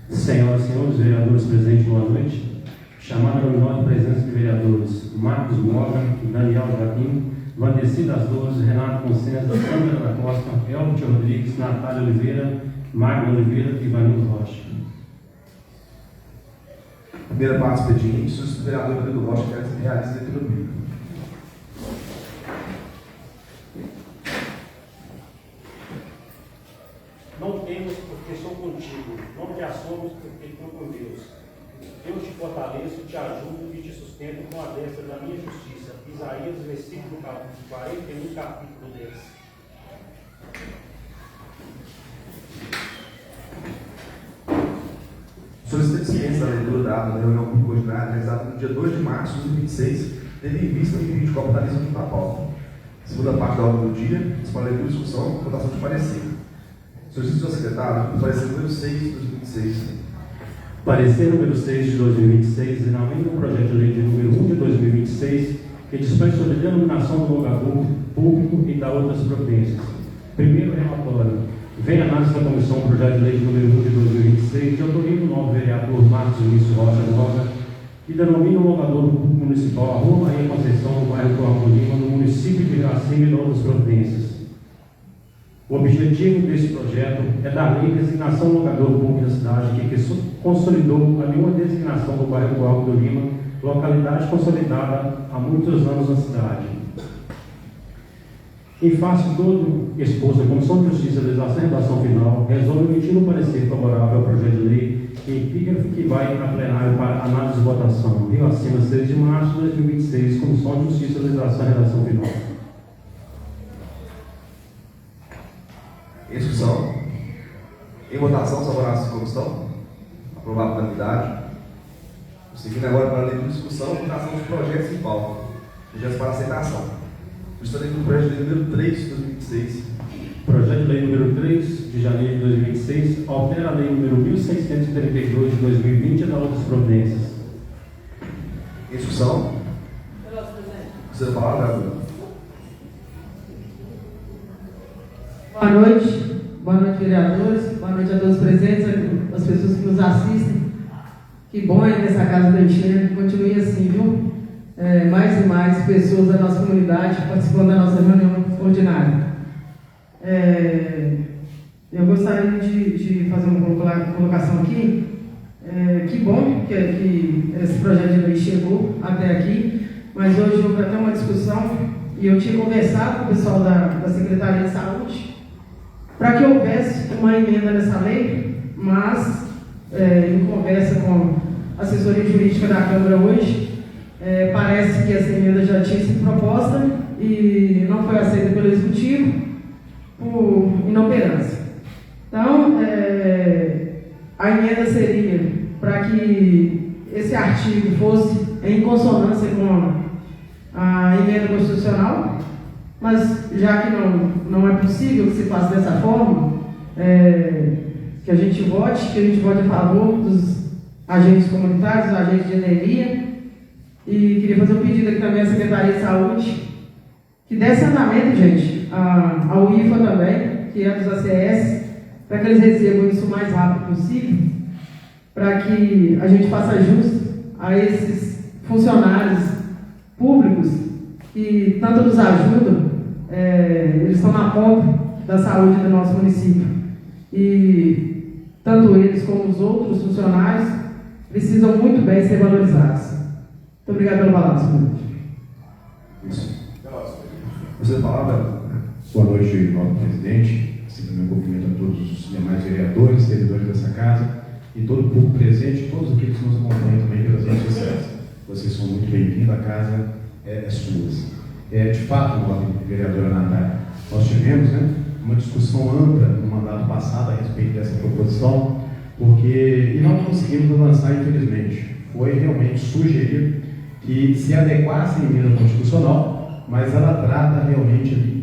Senhoras e senhores vereadores presentes, boa noite. Chamada nominal de presença de vereadores Marcos Moga, Daniel Joaquim, Vandeci das Dores, Renato Consenso, Sandra da Costa, Elbert Rodrigues, Natália Oliveira, Magno Oliveira e Vanildo Rocha. Primeira parte do expediente, o vereador Vanildo Rocha quer que realize a leitura pública. Não temos porque sou contigo, não te assomos porque estou com Deus. Eu te fortaleço, te ajudo e te sustento com a destra da minha justiça. Isaías, versículo 41, capítulo 10. Solicito ciência da leitura da ata da reunião pública ordinária realizada no dia 2 de março de 2026, tendo em vista o envio de copo da lista da pauta. Segunda parte da ordem do dia, dispõe a leitura, discussão e votação de parecer. Solicito ao secretário o parecer número 6 de 2026. Parecer número 6 de 2026, finalmente o projeto de lei de número 1 de 2026, que dispõe sobre a denominação do lugar público e da outras providências. Primeiro relatório. Vem a análise da comissão projeto de lei de número 1 de 2026, de autoria do novo vereador Marcos Vinícius Rocha Moga, que denomina o logador público municipal a Rua Maria Conceição, no bairro Corpo Lima, no município de Iracema e de outras providências. O objetivo desse projeto é dar lei designação do logador público da cidade, que consolidou a nenhuma designação do bairro Corpo do Lima, localidade consolidada há muitos anos na cidade. Em face de todo exposto, a Comissão de Justiça e Legislação e Redação Final resolve emitir um parecer favorável ao projeto de lei que vai a plenário para análise e votação. Rio Acima, 6 de março de 2026, Comissão de Justiça e Legislação e Redação Final. Em discussão. Em votação, favorável à comissão. Aprovado por unanimidade. Seguindo agora para a leitura de discussão e votação de projetos em pauta. Projetos para aceitação. Estarei no projeto de lei número 3 de 2026. Projeto de lei número 3 de janeiro de 2026 altera a lei número 1632 de 2020 e da outras providências. Em discussão. Você vai falar, vereador? Boa noite, vereadores, boa noite a todos os presentes, as pessoas que nos assistem. Que bom é nessa casa do enchendo, continue assim, viu? Mais e mais pessoas da nossa comunidade participando da nossa reunião ordinária. Eu gostaria de fazer uma colocação aqui. Que bom que esse projeto de lei chegou até aqui, mas hoje houve até uma discussão e eu tinha conversado com o pessoal da Secretaria de Saúde para que houvesse uma emenda nessa lei, mas em conversa com a assessoria jurídica da Câmara hoje, parece que essa emenda já tinha sido proposta e não foi aceita pelo Executivo por inoperância. Então, a emenda seria para que esse artigo fosse em consonância com a emenda constitucional, mas já que não é possível que se faça dessa forma, que a gente vote a favor dos agentes comunitários, dos agentes de energia. E queria fazer um pedido aqui também à Secretaria de Saúde, que desse andamento, gente, ao IFA também, que é dos ACS, para que eles recebam isso o mais rápido possível, para que a gente faça jus a esses funcionários públicos que tanto nos ajudam, eles estão na ponta da saúde do nosso município. E tanto eles como os outros funcionários precisam muito bem ser valorizados. Muito obrigado pela palavra, senhor. Isso. Você fala, Boa noite, nobre presidente. Sempre meu cumprimento a todos os demais vereadores, servidores dessa casa e todo o público presente e todos aqueles que nos acompanham também pelas redes sociais. Vocês são muito bem-vindos, a casa é sua. De fato, nobre vereadora Natália, nós tivemos uma discussão ampla no mandato passado a respeito dessa proposição, e não conseguimos avançar, infelizmente. Foi realmente sugerido que se adequasse à emenda constitucional, mas ela trata realmente ali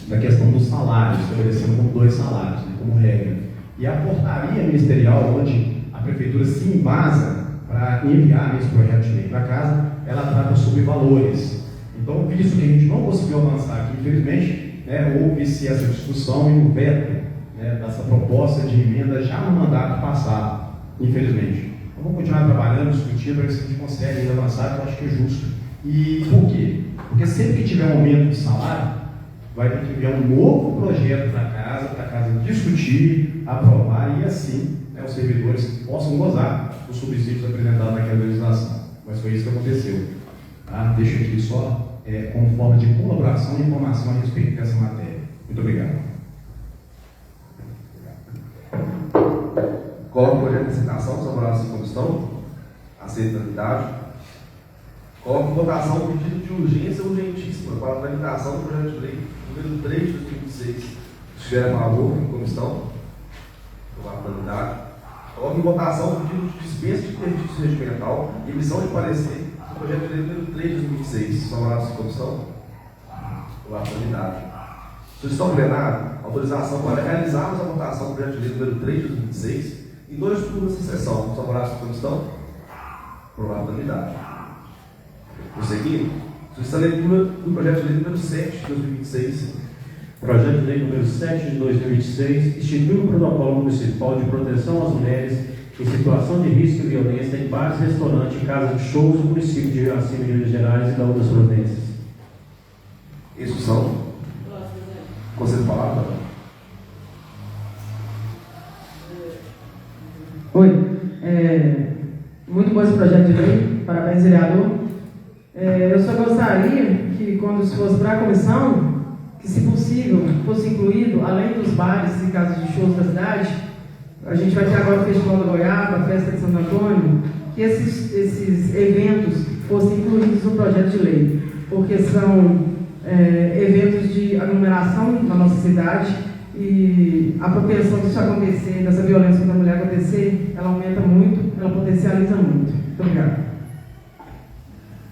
da questão dos salários, estabelecendo como 2 salários, como regra. E a portaria ministerial, onde a prefeitura se embasa para enviar esse projeto de lei para casa, ela trata sobre valores. Então, visto que a gente não conseguiu avançar aqui, infelizmente, houve-se essa discussão e o veto dessa proposta de emenda já no mandato passado. infelizmente. Então, vamos continuar trabalhando, discutindo, para ver se a gente consegue ainda avançar, que eu acho que é justo. E por quê? Porque sempre que tiver um aumento de salário, vai ter que enviar um novo projeto para a casa discutir, aprovar e assim, né, os servidores possam gozar dos subsídios apresentados naquela legislação. Mas foi isso que aconteceu. Tá? Deixo aqui só como forma de colaboração e informação a respeito dessa matéria. Muito obrigado. Coloco o projeto de licitação, os favoráveis como estão. Aceito a unanimidade. Coloco em votação o pedido de urgência urgentíssima para a tramitação do projeto de lei número 3 de 2026. Se estiver a favor, como estão. Aprovado por unanimidade. Coloco em votação o pedido de dispensa de interdito regimental e emissão de parecer do projeto de lei número 3 de 2026. Os favoráveis como estão. Aprovado por unanimidade. Sugestão plenária, autorização para realizarmos a votação do projeto de lei número 3 de 2026 em 2 turnos de sessão. Os favoráveis como estão. Aprovado por unanimidade. Prosseguindo, sugestão de leitura do projeto de lei número 7 de 2026. Projeto de lei número 7 de 2026 institui um protocolo municipal de proteção às mulheres em situação de risco e violência em bares, restaurantes e casas de shows do município de Iracema, Minas Gerais e da outras províncias. Discussão. Conselho de palavra. Oi. Muito bom esse projeto de lei. Parabéns, vereador. Eu só gostaria que, quando isso fosse para a comissão, que, se possível, fosse incluído, além dos bares e casas de shows da cidade, a gente vai ter agora o Festival da Goiaba, a Festa de Santo Antônio, que esses eventos fossem incluídos no projeto de lei, porque são eventos de aglomeração na nossa cidade e a propensão disso acontecer, dessa violência contra a mulher acontecer, ela aumenta muito, ela potencializa muito. Muito obrigado.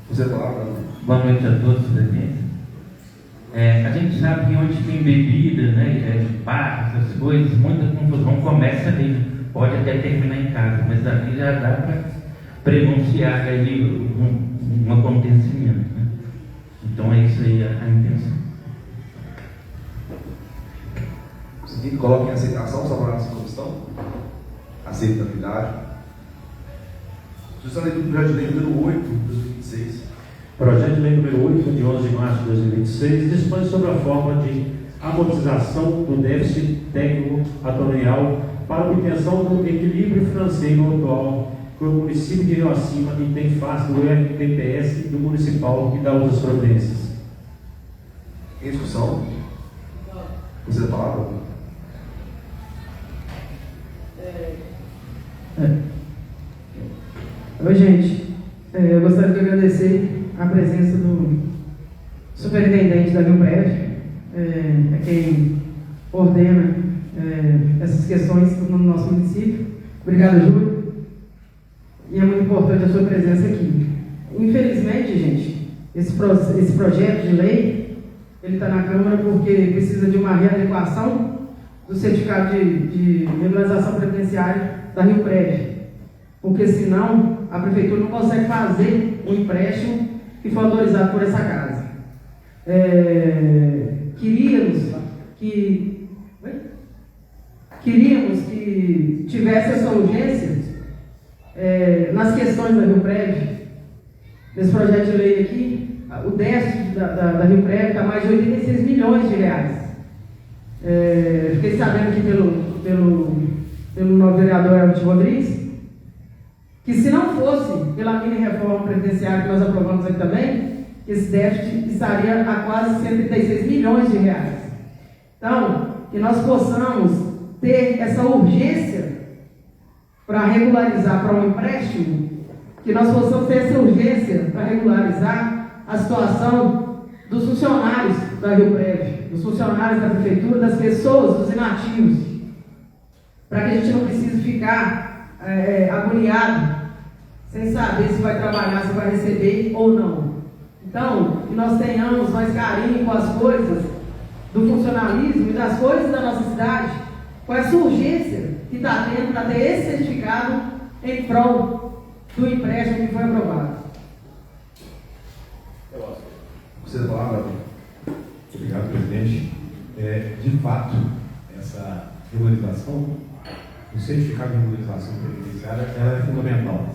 Você palavra. Boa noite a todos presentes. A gente sabe que onde tem bebida, né, bar, essas coisas, muita confusão começa ali. Pode até terminar em casa, mas daqui já dá para prenunciar ali um acontecimento. Né? Então é isso aí a intenção. Seguinte, coloque em aceitação os favoráveis como estão. Aceito a unanimidade. Sugestão de leitura do projeto de lei número 8 de 2026. Projeto de lei número 8, de 11 de março de 2026, dispõe sobre a forma de amortização do déficit técnico atuarial para obtenção do equilíbrio financeiro atual que o município de Iracema e tem face do RTPS do municipal e da outras providências. Em discussão. Você palavra. Oi, gente. Eu gostaria de agradecer a presença do superintendente da Rio Prévio, quem ordena essas questões no nosso município. Obrigado, Júlio. E é muito importante a sua presença aqui. Infelizmente, gente, esse projeto de lei, ele está na Câmara porque precisa de uma readequação do certificado de regularização previdenciária da Rio Prévio. Porque senão a prefeitura não consegue fazer o empréstimo que foi autorizado por essa casa. Queríamos que tivesse essa urgência nas questões da Rio Prévio, desse projeto de lei aqui. O déficit da Rio Prévio está mais de 86 milhões de reais. Fiquei sabendo aqui pelo novo vereador Elton Rodrigues, que se não fosse pela mini reforma previdenciária que nós aprovamos aqui também, esse déficit estaria a quase 136 milhões de reais. Então, que nós possamos ter essa urgência para regularizar para um empréstimo, que nós possamos ter essa urgência para regularizar a situação dos funcionários da Rio Prévio, dos funcionários da prefeitura, das pessoas, dos inativos, para que a gente não precise ficar agoniado, sem saber se vai trabalhar, se vai receber ou não. Então, que nós tenhamos mais carinho com as coisas do funcionalismo e das coisas da nossa cidade, com essa urgência que está tendo para ter esse certificado em prol do empréstimo que foi aprovado. Você palavra. Obrigado, presidente. De fato, essa regularização o certificado de regularização previdenciária ela é fundamental.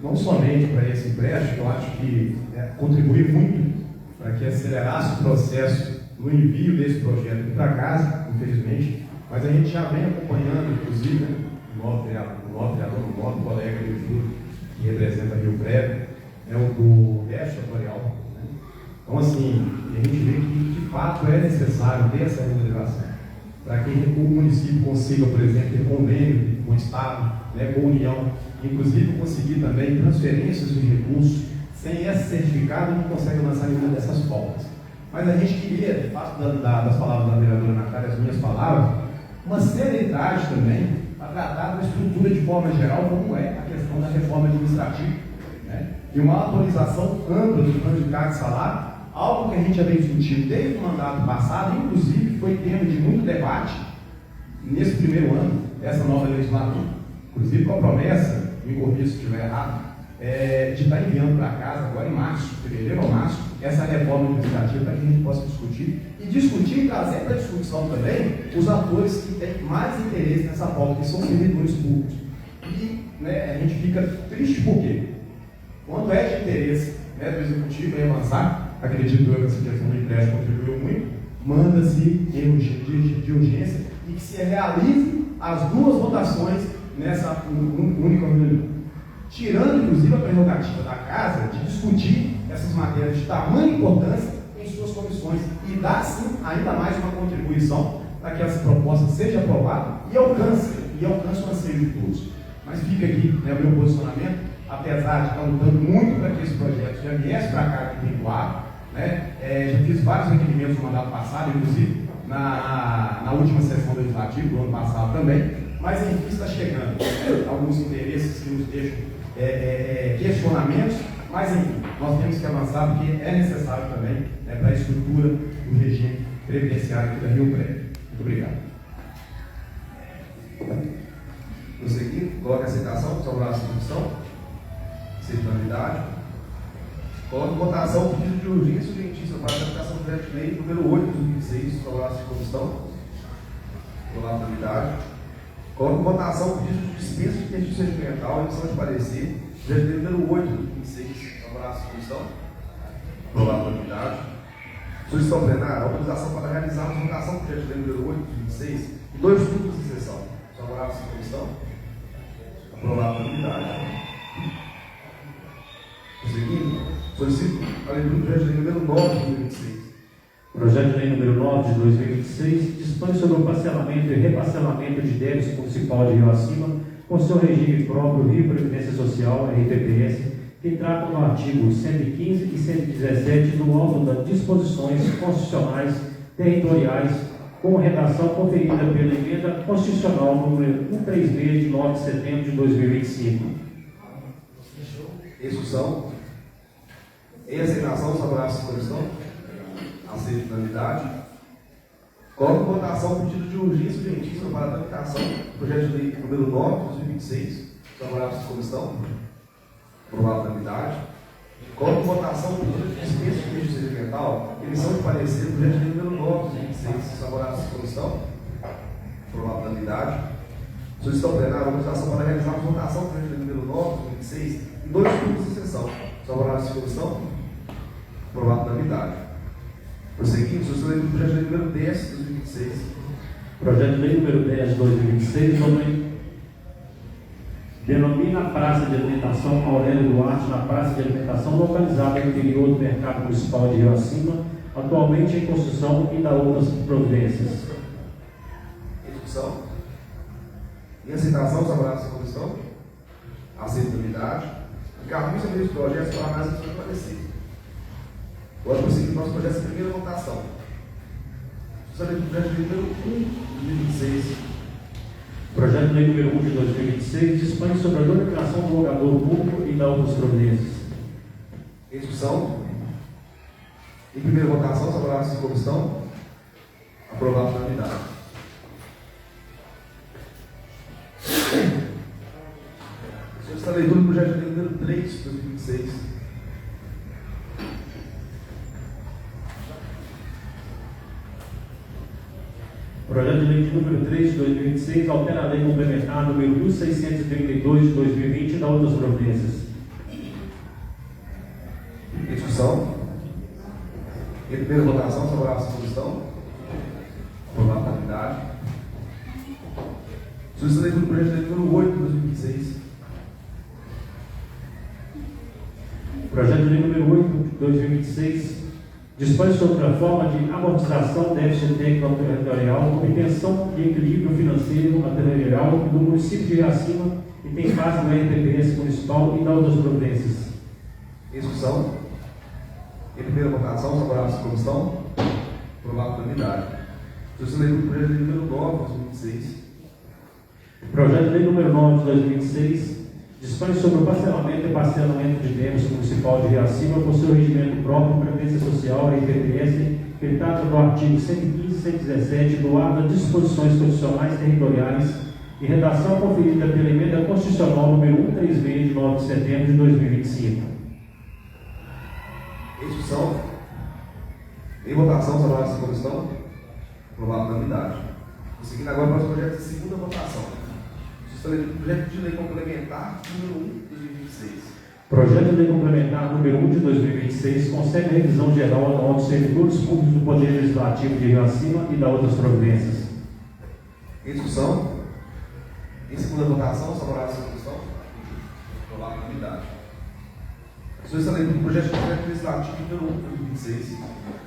Não somente para esse empréstimo, eu acho que contribui muito para que acelerasse o processo no envio desse projeto para casa, infelizmente, mas a gente já vem acompanhando, inclusive, né, o nosso colega que representa Rio Prévio, o do déficit atuarial. Né? Então, assim, a gente vê que, de fato, é necessário ter essa regularização para que o município consiga, por exemplo, ter convênio com o Estado, né, com a União, inclusive conseguir também transferências de recursos. Sem esse certificado, não consegue lançar nenhuma dessas pautas. Mas a gente queria, de fato, das palavras da vereadora Natália, as minhas palavras, uma seriedade também para tratar da estrutura de forma geral, como é a questão da reforma administrativa, né? E uma atualização ampla do plano de carga e salário, algo que a gente já vem discutindo desde o mandato passado, inclusive foi tema de muito debate nesse primeiro ano dessa nova legislatura. Inclusive com a promessa, me corrija se estiver errado, de estar enviando para casa agora em março, fevereiro ou março, essa reforma administrativa para que a gente possa discutir e trazer para a discussão também os atores que têm mais interesse nessa pauta, que são os servidores públicos. E a gente fica triste porque, quando é de interesse do Executivo em avançar, acredito eu que essa questão do empréstimo contribuiu muito, manda-se de urgência e que se realize as duas votações nessa única reunião. Tirando, inclusive, a prerrogativa da Casa de discutir essas matérias de tamanha importância em suas comissões e dar, sim, ainda mais uma contribuição para que essa proposta seja aprovada e alcance o anseio de todos. Mas fica aqui o meu posicionamento, apesar de estar lutando muito para que esse projeto já viesse para cá aqui em Coab, já fiz vários requerimentos no mandato passado, inclusive na última sessão legislativa do ano passado também, mas enfim está chegando alguns interesses que nos deixam questionamentos, mas enfim, nós temos que avançar porque é necessário também para a estrutura do regime previdenciário aqui da Rio Prévio. Muito obrigado. Prosseguindo, coloca a aceitação, salvar a substituição, aceitabilidade. Coloca em votação o pedido de urgência urgentíssima para a aplicação do projeto de lei número 8 de 2006, salvar a substituição, aprovabilidade. Coloca em votação o pedido de dispensa de registro sentimental, emissão de parecer, projeto de lei número 8 de 2006, salvar a substituição, aprovabilidade. Sugestão plenária, autorização para realizarmos votação do projeto de lei número 8 de 2006 e 2 turnos de sessão. Favorável à comissão? Aprovado por unidade. Prosseguindo, solicito a leitura do projeto de lei número 9 de 2026. Projeto de lei número 9 de 2026 dispõe sobre o parcelamento e reparcelamento de débitos municipal de Rio Acima com seu regime próprio Rio Previdência Social, RPPS, que tratam do artigo 115 e 117 do âmbito das disposições constitucionais territoriais, com redação conferida pela emenda constitucional número 136 de 9 de setembro de 2025. Discussão. Em aceitação, favorável à comissão? Aceito unanimidade. Coloco em votação o pedido de urgência urgentíssima para a tramitação do projeto de lei número 9 de 2026. Favorável à comissão? Aprovado unanimidade. Coloco em votação o pedido de dispensa de registro sentimental, emissão de parecer do projeto de lei número 9 de 2026. Favorável à comissão? Aprovado unanimidade. Sugestão plenária, autorização para realizar a votação do projeto de lei número 9 de 2026 em 2 turnos de sessão. Favorável à comissão? Aprovado unanimidade. Prosseguindo, sugestão do projeto de lei número 10 de 2026. Projeto de lei número 10 de 2026 denomina a Praça de Alimentação Aurélio Duarte na Praça de Alimentação localizada no interior do Mercado Municipal de Rio Acima, atualmente em construção e da outras providências. Discussão. Em aceitação, favorável à comissão? Aceito unanimidade. Encaminho sobre os projetos para análise e parecer. Agora prosseguir nosso projeto de primeira votação. Justamente o projeto de lei número 1 de 2026. Projeto de lei número 1 de 2026 dispõe sobre a denominação do logador público e da outras providências. Em discussão. Em primeira votação, favorável à comissão? Aprovado por unanimidade. Esta leitura do projeto de lei número 3 de 2026. Projeto de lei de número 3 de 2026 altera a lei complementar número 1632 de 2020 e dá outras providências. Discussão. Em primeira votação, favorável à sugestão. Aprovado por unanimidade. Sugestão de leitura do projeto de lei número 8 de 2026. Projeto de lei número 8 de 2026 dispõe sobre a forma de amortização déficit técnico territorial, obtenção de equilíbrio financeiro territorial do município de Iracema e tem base no RTPS municipal e dá outras providências. Discussão. Em primeira votação, favorável à comissão. Aprovado por unanimidade. Sugestão de leitura do projeto de lei número 9 de 2026. Projeto de lei número 9 de 2026 dispõe sobre o parcelamento e parcelamento de débitos municipal de Iracema com seu regimento próprio, Previdência Social e IPTS, que trata do artigo 115 e 117 do ato das disposições constitucionais territoriais e redação conferida pela emenda constitucional número 136 de 9 de setembro de 2025. Discussão. Em votação, favorável à comissão. Aprovado por unanimidade. Seguindo agora para os projetos de segunda votação. Projeto de lei complementar número 1 de 2026. Projeto de lei complementar número 1 de 2026 concede a revisão geral anual dos servidores públicos do Poder Legislativo de Iracema e dá outras providências. Em discussão. Em segunda votação, favorável à comissão. Aprovado por unanimidade. Sugestão de leitura do projeto de lei legislativo número 1 de 2026.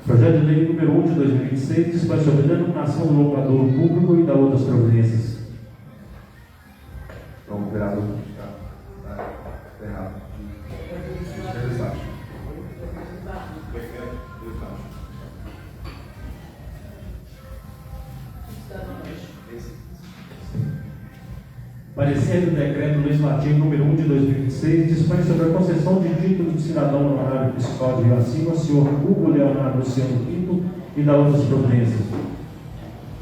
Projeto de lei número 1 de 2026 dispõe sobre a denominação do locador público e dá outras providências. Então, o vereador está errado. Legislativo. Parecer do decreto legislativo número 1 de 2026 dispõe sobre a concessão de título de cidadão honorário principal de Iracema, senhor Hugo Leonardo Luciano Pinto, e da outras providências.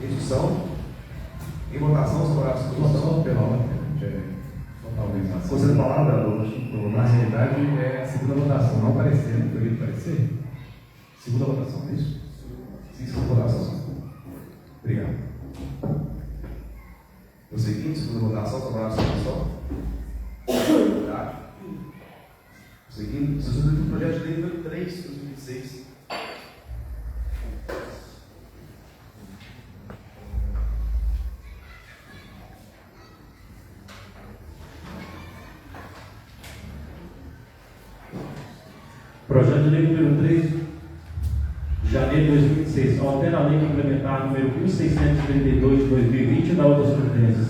Em discussão. Em votação, favorável à comissão. Pela ordem, talvez na Você da palavra, vereador? Na realidade, é a segunda votação, não parecer, não foi parecer? Segunda votação, é isso? Sim, segunda votação. Obrigado. Prosseguindo, segunda votação, favorável à comissão. Unanimidade. Prosseguindo, sugestão do projeto de lei número 3 de 2026. Projeto de lei número 3 de janeiro de 2026 altera a lei complementar número 1632 de 2020 e dá outras providências.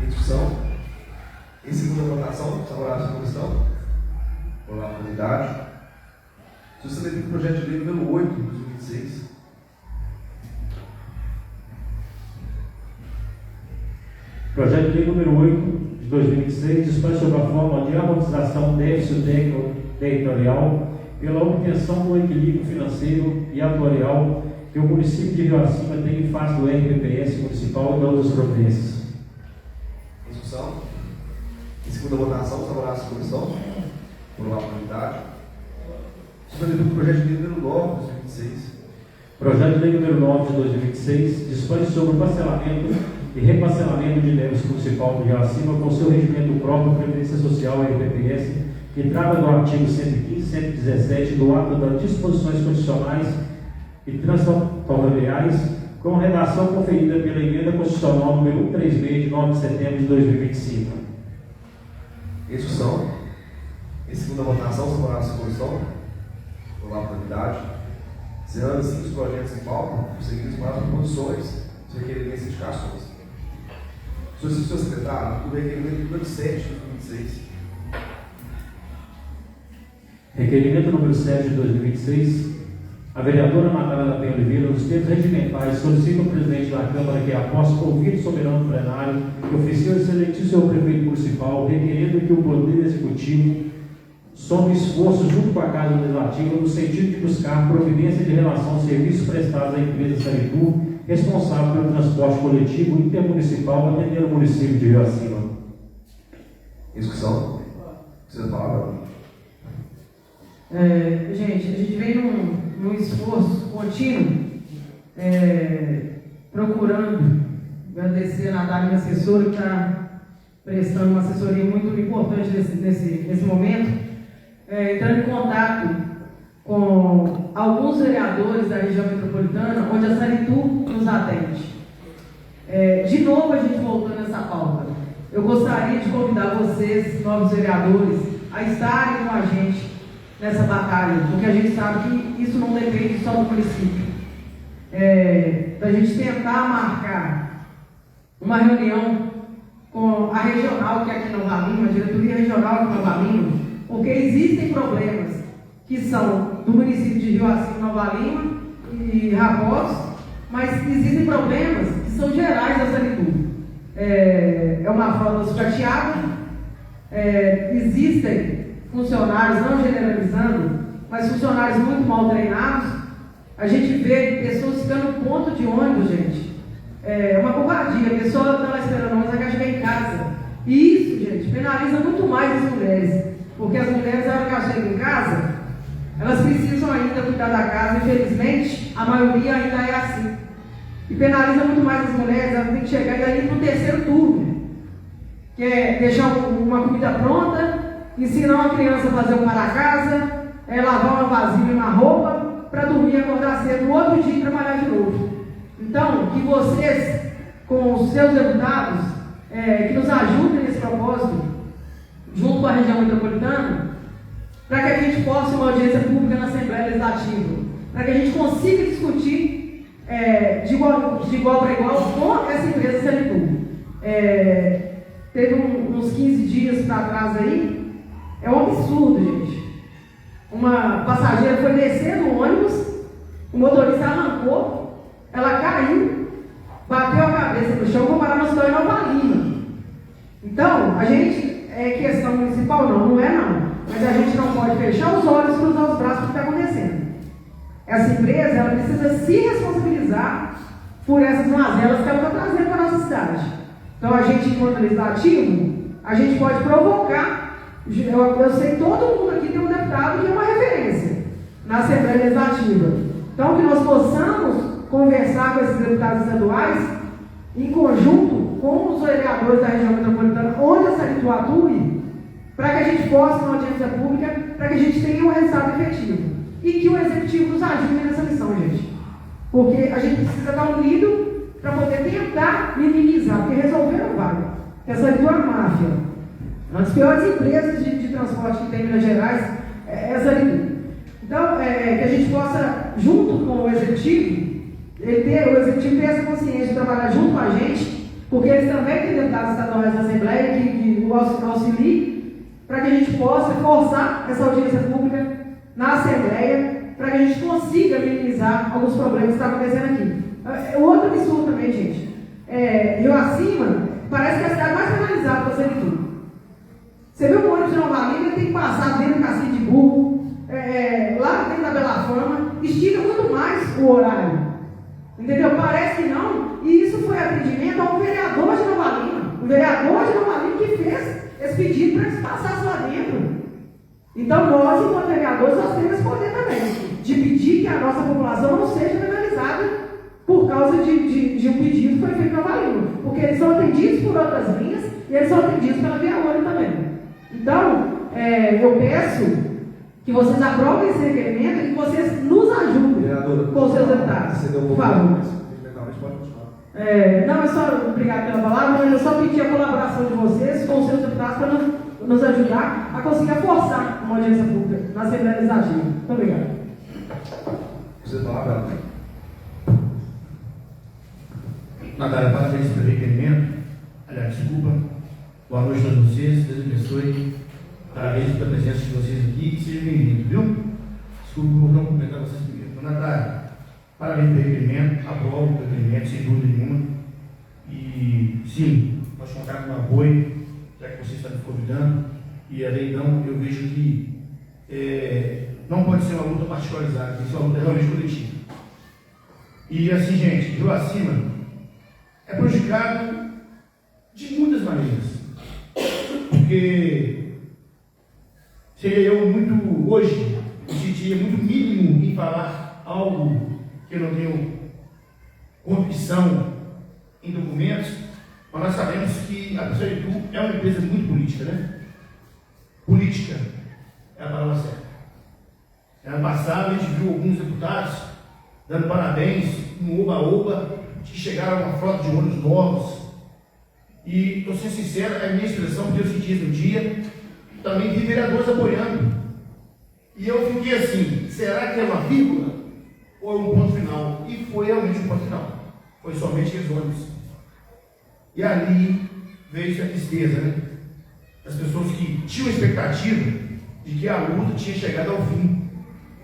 Em discussão. Em segunda votação, favorável à comissão. Aprovado por unanimidade. Sugestão do projeto de lei número 8 de 2026. Projeto de lei número 8 de 2026 dispõe sobre a forma de amortização déficit técnico territorial pela obtenção do equilíbrio financeiro e atuarial que o município de Iracema tem em face do RPPS municipal e de outras providências. Em discussão. Em segunda votação, favorável à comissão. Aprovado por unanimidade. Sugestão do projeto de lei número 9 de 2026. Projeto de lei número 9 de 2026 dispõe sobre o parcelamento e reparcelamento de débitos municipal de Iracema com seu regimento próprio, Previdência Social e RPPS, que trata do artigo 115 e 117 do ato das disposições constitucionais e transferenciais, com redação conferida pela emenda constitucional número 136 de 9 de setembro de 2025. Em discussão. Em segunda votação, favorável à comissão. Aprovado por unanimidade. Encerrando assim os projetos em pauta, prosseguindo para as proposições, os requerimentos e indicações. Senhor secretário, o requerimento número 7 de 2026. Requerimento número 7 de 2026. A vereadora Natália da Penha Oliveira, nos termos regimentais, solicita ao presidente da Câmara que, após ouvir o soberano plenário, que oficie o excelentíssimo prefeito municipal, requerendo que o Poder Executivo some esforços junto com a Casa Legislativa no sentido de buscar providência de relação aos serviços prestados à empresa Sanitur, responsável pelo transporte coletivo intermunicipal atendendo o município de Iracema. Em discussão. Você da palavra? Gente, a gente vem num esforço contínuo procurando agradecer a Natália, minha assessora, que está prestando uma assessoria muito importante nesse momento, entrando em contato com alguns vereadores da região metropolitana, onde a Sanitu nos atende. De novo, a gente voltando nessa pauta. Eu gostaria de convidar vocês, novos vereadores, a estarem com a gente nessa batalha, porque a gente sabe que isso não depende só do município. Da gente tentar marcar uma reunião com a regional, que é aqui em Nova Lima, a diretoria regional aqui em Nova Lima, porque existem problemas que são do município de Rioacima, Nova Lima e Raposos, mas existem problemas que são gerais da Sanitu. É uma frota sucateada, existem funcionários, não generalizando, mas funcionários muito mal treinados. A gente vê pessoas ficando no ponto de ônibus, gente. É uma covardia, a pessoa está lá esperando, mas ela quer chegar em casa. E isso, gente, penaliza muito mais as mulheres, porque as mulheres, na hora que elas chegam em casa, elas precisam ainda cuidar da casa. Infelizmente, a maioria ainda é assim. E penaliza muito mais as mulheres, elas têm que chegar e ali para o terceiro turno, que é deixar uma comida pronta, ensinar uma criança a fazer um para-casa, lavar uma vasilha e uma roupa, para dormir e acordar cedo no outro dia e trabalhar de novo. Então, que vocês, com os seus deputados, que nos ajudem nesse propósito, junto com a região metropolitana, para que a gente possa uma audiência pública na Assembleia Legislativa, para que a gente consiga discutir de igual para igual com essa empresa Sanitu. Teve uns 15 dias para trás aí, é um absurdo, gente. Uma passageira foi descer no ônibus, o motorista arrancou, ela caiu, bateu a cabeça no chão, foi parar no hospital em Nova Lima. Então, a gente, questão municipal não é não, mas a gente não pode fechar os olhos e cruzar os braços para o que está acontecendo. Essa empresa, ela precisa se responsabilizar por essas mazelas que ela está trazendo para a nossa cidade. Então, a gente, enquanto legislativo, a gente pode provocar. Eu sei que todo mundo aqui tem um deputado que é uma referência na Assembleia Legislativa. Então, que nós possamos conversar com esses deputados estaduais, em conjunto com os vereadores da região metropolitana, onde a Sanitu atue, para que a gente possa, na audiência pública, para que a gente tenha um resultado efetivo. E que o Executivo nos ajude nessa missão, gente. Porque a gente precisa dar um lido para poder tentar minimizar, porque resolver não vai. Porque a Sanitu é uma máfia. Uma das piores empresas de transporte que tem em Minas Gerais é a Sanitu. Então, que a gente possa, junto com o Executivo, o Executivo ter essa consciência de trabalhar junto com a gente, porque eles também têm deputados estaduais da Assembleia que o auxiliem, para que a gente possa forçar essa audiência pública na Assembleia, para que a gente consiga minimizar alguns problemas que estão acontecendo aqui. O outro absurdo também, gente, Rioacima parece que é a cidade mais penalizada para ser tudo. Você vê o ônibus de Nova Lima, ele tem que passar dentro do Casquinho de Burro, lá dentro da Bela Fama, estica muito mais o horário. Entendeu? Parece que não, e isso foi atendimento ao vereador de Nova Lima. O vereador de Nova Lima que fez esse pedido para que se passasse lá dentro. Então, nós, enquanto vereadores, nós temos esse poder também, de pedir que a nossa população não seja penalizada por causa de um pedido que foi feito em Nova Lima. Porque eles são atendidos por outras linhas e eles são atendidos pela Via Ouro também. Então, eu peço que vocês aprovem esse requerimento e que vocês nos ajudem com os seus deputados. Por favor. Não, é só obrigado pela palavra, mas eu só pedi a colaboração de vocês com os seus deputados para nos ajudar a conseguir forçar uma audiência pública na Assembleia Legislativa. Muito obrigado. Você fala, Bela. Natália, parabéns pelo requerimento. Aliás, desculpa. Boa noite a todos vocês. Deus abençoe. Parabéns pela presença de vocês aqui e sejam bem-vindos, viu? Desculpa, vou não comentar vocês primeiro. Então, Natália, parabéns pelo requerimento. Aprovo o requerimento, sem dúvida nenhuma. E, sim, nós contamos com o apoio, já que vocês estão me convidando. E além então, eu vejo que não pode ser uma luta particularizada, isso é uma luta realmente coletiva. E assim, gente, Rioacima é prejudicado de muitas maneiras. Porque seria eu muito, hoje, me sentiria muito mínimo em falar algo que eu não tenho corrupção em documentos, mas nós sabemos que a Prefeitura é uma empresa muito política, né? Política é a palavra certa. Ano passado a gente viu alguns deputados dando parabéns, um oba-oba, que chegaram a uma frota de ônibus novos. E, estou sendo sincero, é a minha expressão, porque eu senti no dia, também vi vereadores apoiando. E eu fiquei assim, será que é uma vírgula ou é um ponto final? E foi realmente um ponto final. Foi somente aqueles ônibus. E ali veio a tristeza, né? As pessoas que tinham expectativa de que a luta tinha chegado ao fim.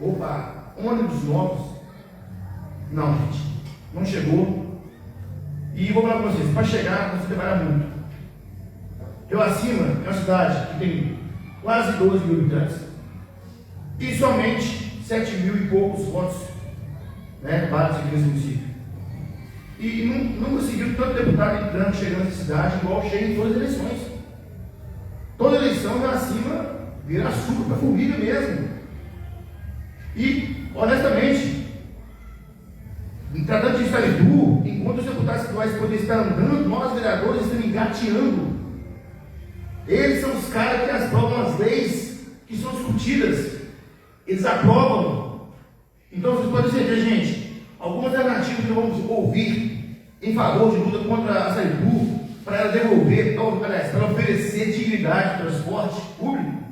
Opa, ônibus novos. Não, gente, não chegou. E vou falar para vocês, para chegar, você trabalha muito. Rio Acima é uma cidade que tem quase 12 mil habitantes. E somente 7 mil e poucos votos, né, vários aqui nesse município. E não conseguiu tanto deputado entrando, chegando nessa cidade, igual chega em todas as eleições. Toda eleição Rio Acima vira açúcar para formiga mesmo. E, honestamente, tratando de Itaitu, enquanto os deputados estaduais podem estar andando, nós, vereadores, estamos engateando. Eles são os caras que aprovam as leis que são discutidas. Eles aprovam. Então, vocês podem dizer, gente, algumas alternativas que vamos ouvir em favor de luta contra a Itaitu, para ela devolver, para ela oferecer dignidade de transporte público,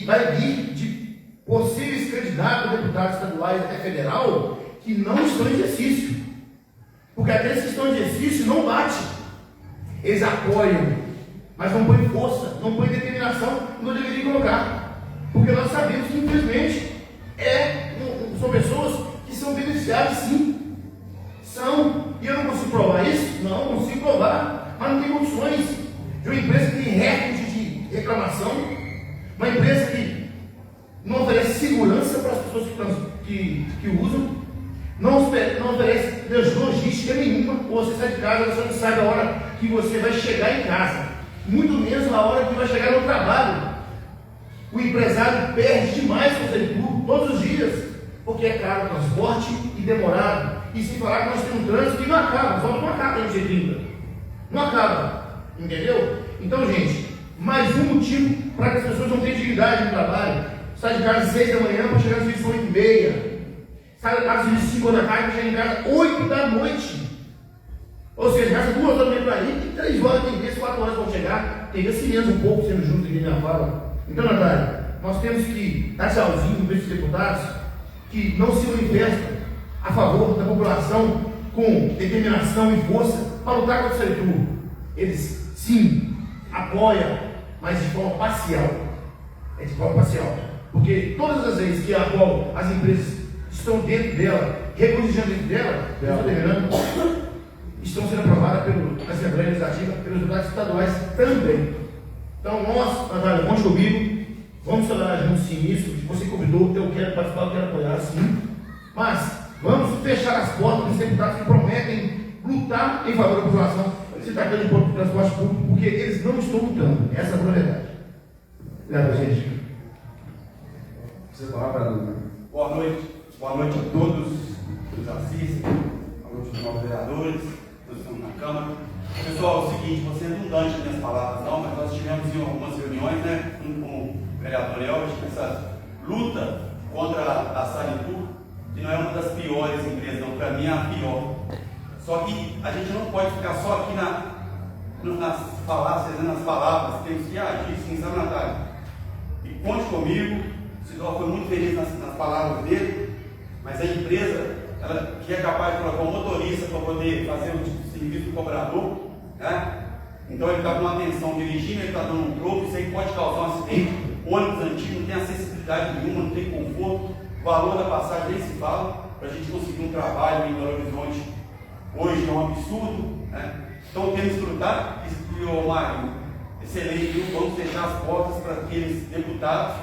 vai vir de possíveis candidatos a deputados estaduais até federal que não estão em exercício. Porque aqueles que estão em exercício não batem. Eles apoiam, mas não põem força, não põem determinação, não deveriam colocar. Porque nós sabemos que, infelizmente, são pessoas que são beneficiadas, sim. São. E eu não consigo provar isso? Não consigo provar. Mas não tem condições de uma empresa que tem recorde de reclamação, uma empresa que não oferece segurança para as pessoas que usam, não oferece logística nenhuma. Você sai de casa, você não sabe a hora que você vai chegar em casa, muito menos a hora que vai chegar no trabalho. O empresário perde demais com o Itaitu todos os dias, porque é caro o transporte e demorado. E sem falar que nós temos um trânsito que não acaba, só não acaba em G30. Não acaba, entendeu? Então, gente, mais um motivo para que as pessoas não tenham dignidade no trabalho. Sai de casa às 6 da manhã para chegar às 8h30. Sai de casa às 5 da tarde para chegar em casa às 8 da noite. Ou seja, gasta 2 horas para ir e 3 horas, tem vezes 4 horas para chegar. Tem vezes menos um pouco sendo junto aqui na minha fala. Então, Natália, nós temos que dar tchauzinho para esses deputados que não se manifestam a favor da população com determinação e força para lutar contra o Itaitu. Eles, sim, apoiam, mas de forma parcial. É de forma parcial. Porque todas as vezes que a qual as empresas estão dentro dela, regozijando dentro dela, estão sendo aprovadas pela Assembleia Legislativa, pelos deputados estaduais também. Então nós, Natália, conte comigo, vamos trabalhar juntos sim nisso. Você convidou, eu quero participar, eu quero apoiar sim. Mas vamos fechar as portas dos deputados que prometem lutar em favor da população, se tratando de transporte público, porque eles não estão lutando. Essa é a verdade. Obrigado, gente. Você fala para a Dúvida. Boa noite a todos que nos assistem, boa noite aos novos vereadores, todos que estão na Câmara. Pessoal, é o seguinte, vou ser redundante nas minhas palavras, não, mas nós tivemos em algumas reuniões, né, com o vereador Elvis, essa luta contra a Sanitur, que não é uma das piores empresas, não, para mim é a pior. Só que a gente não pode ficar só aqui nas falácias, nas palavras, temos que agir, sim, sabe, Natália? E conte comigo, o Sidó foi muito feliz nas palavras dele, mas a empresa, ela que é capaz de colocar um motorista para poder fazer o serviço do cobrador, né? Então ele está com uma atenção dirigindo, ele está dando um troco, isso aí pode causar um acidente. Ônibus antigo não tem acessibilidade nenhuma, não tem conforto, o valor da passagem nem se fala, para a gente conseguir um trabalho em Belo Horizonte hoje é um absurdo, né? Então temos que lutar, e o Mário, excelente, viu? Vamos fechar as portas para aqueles deputados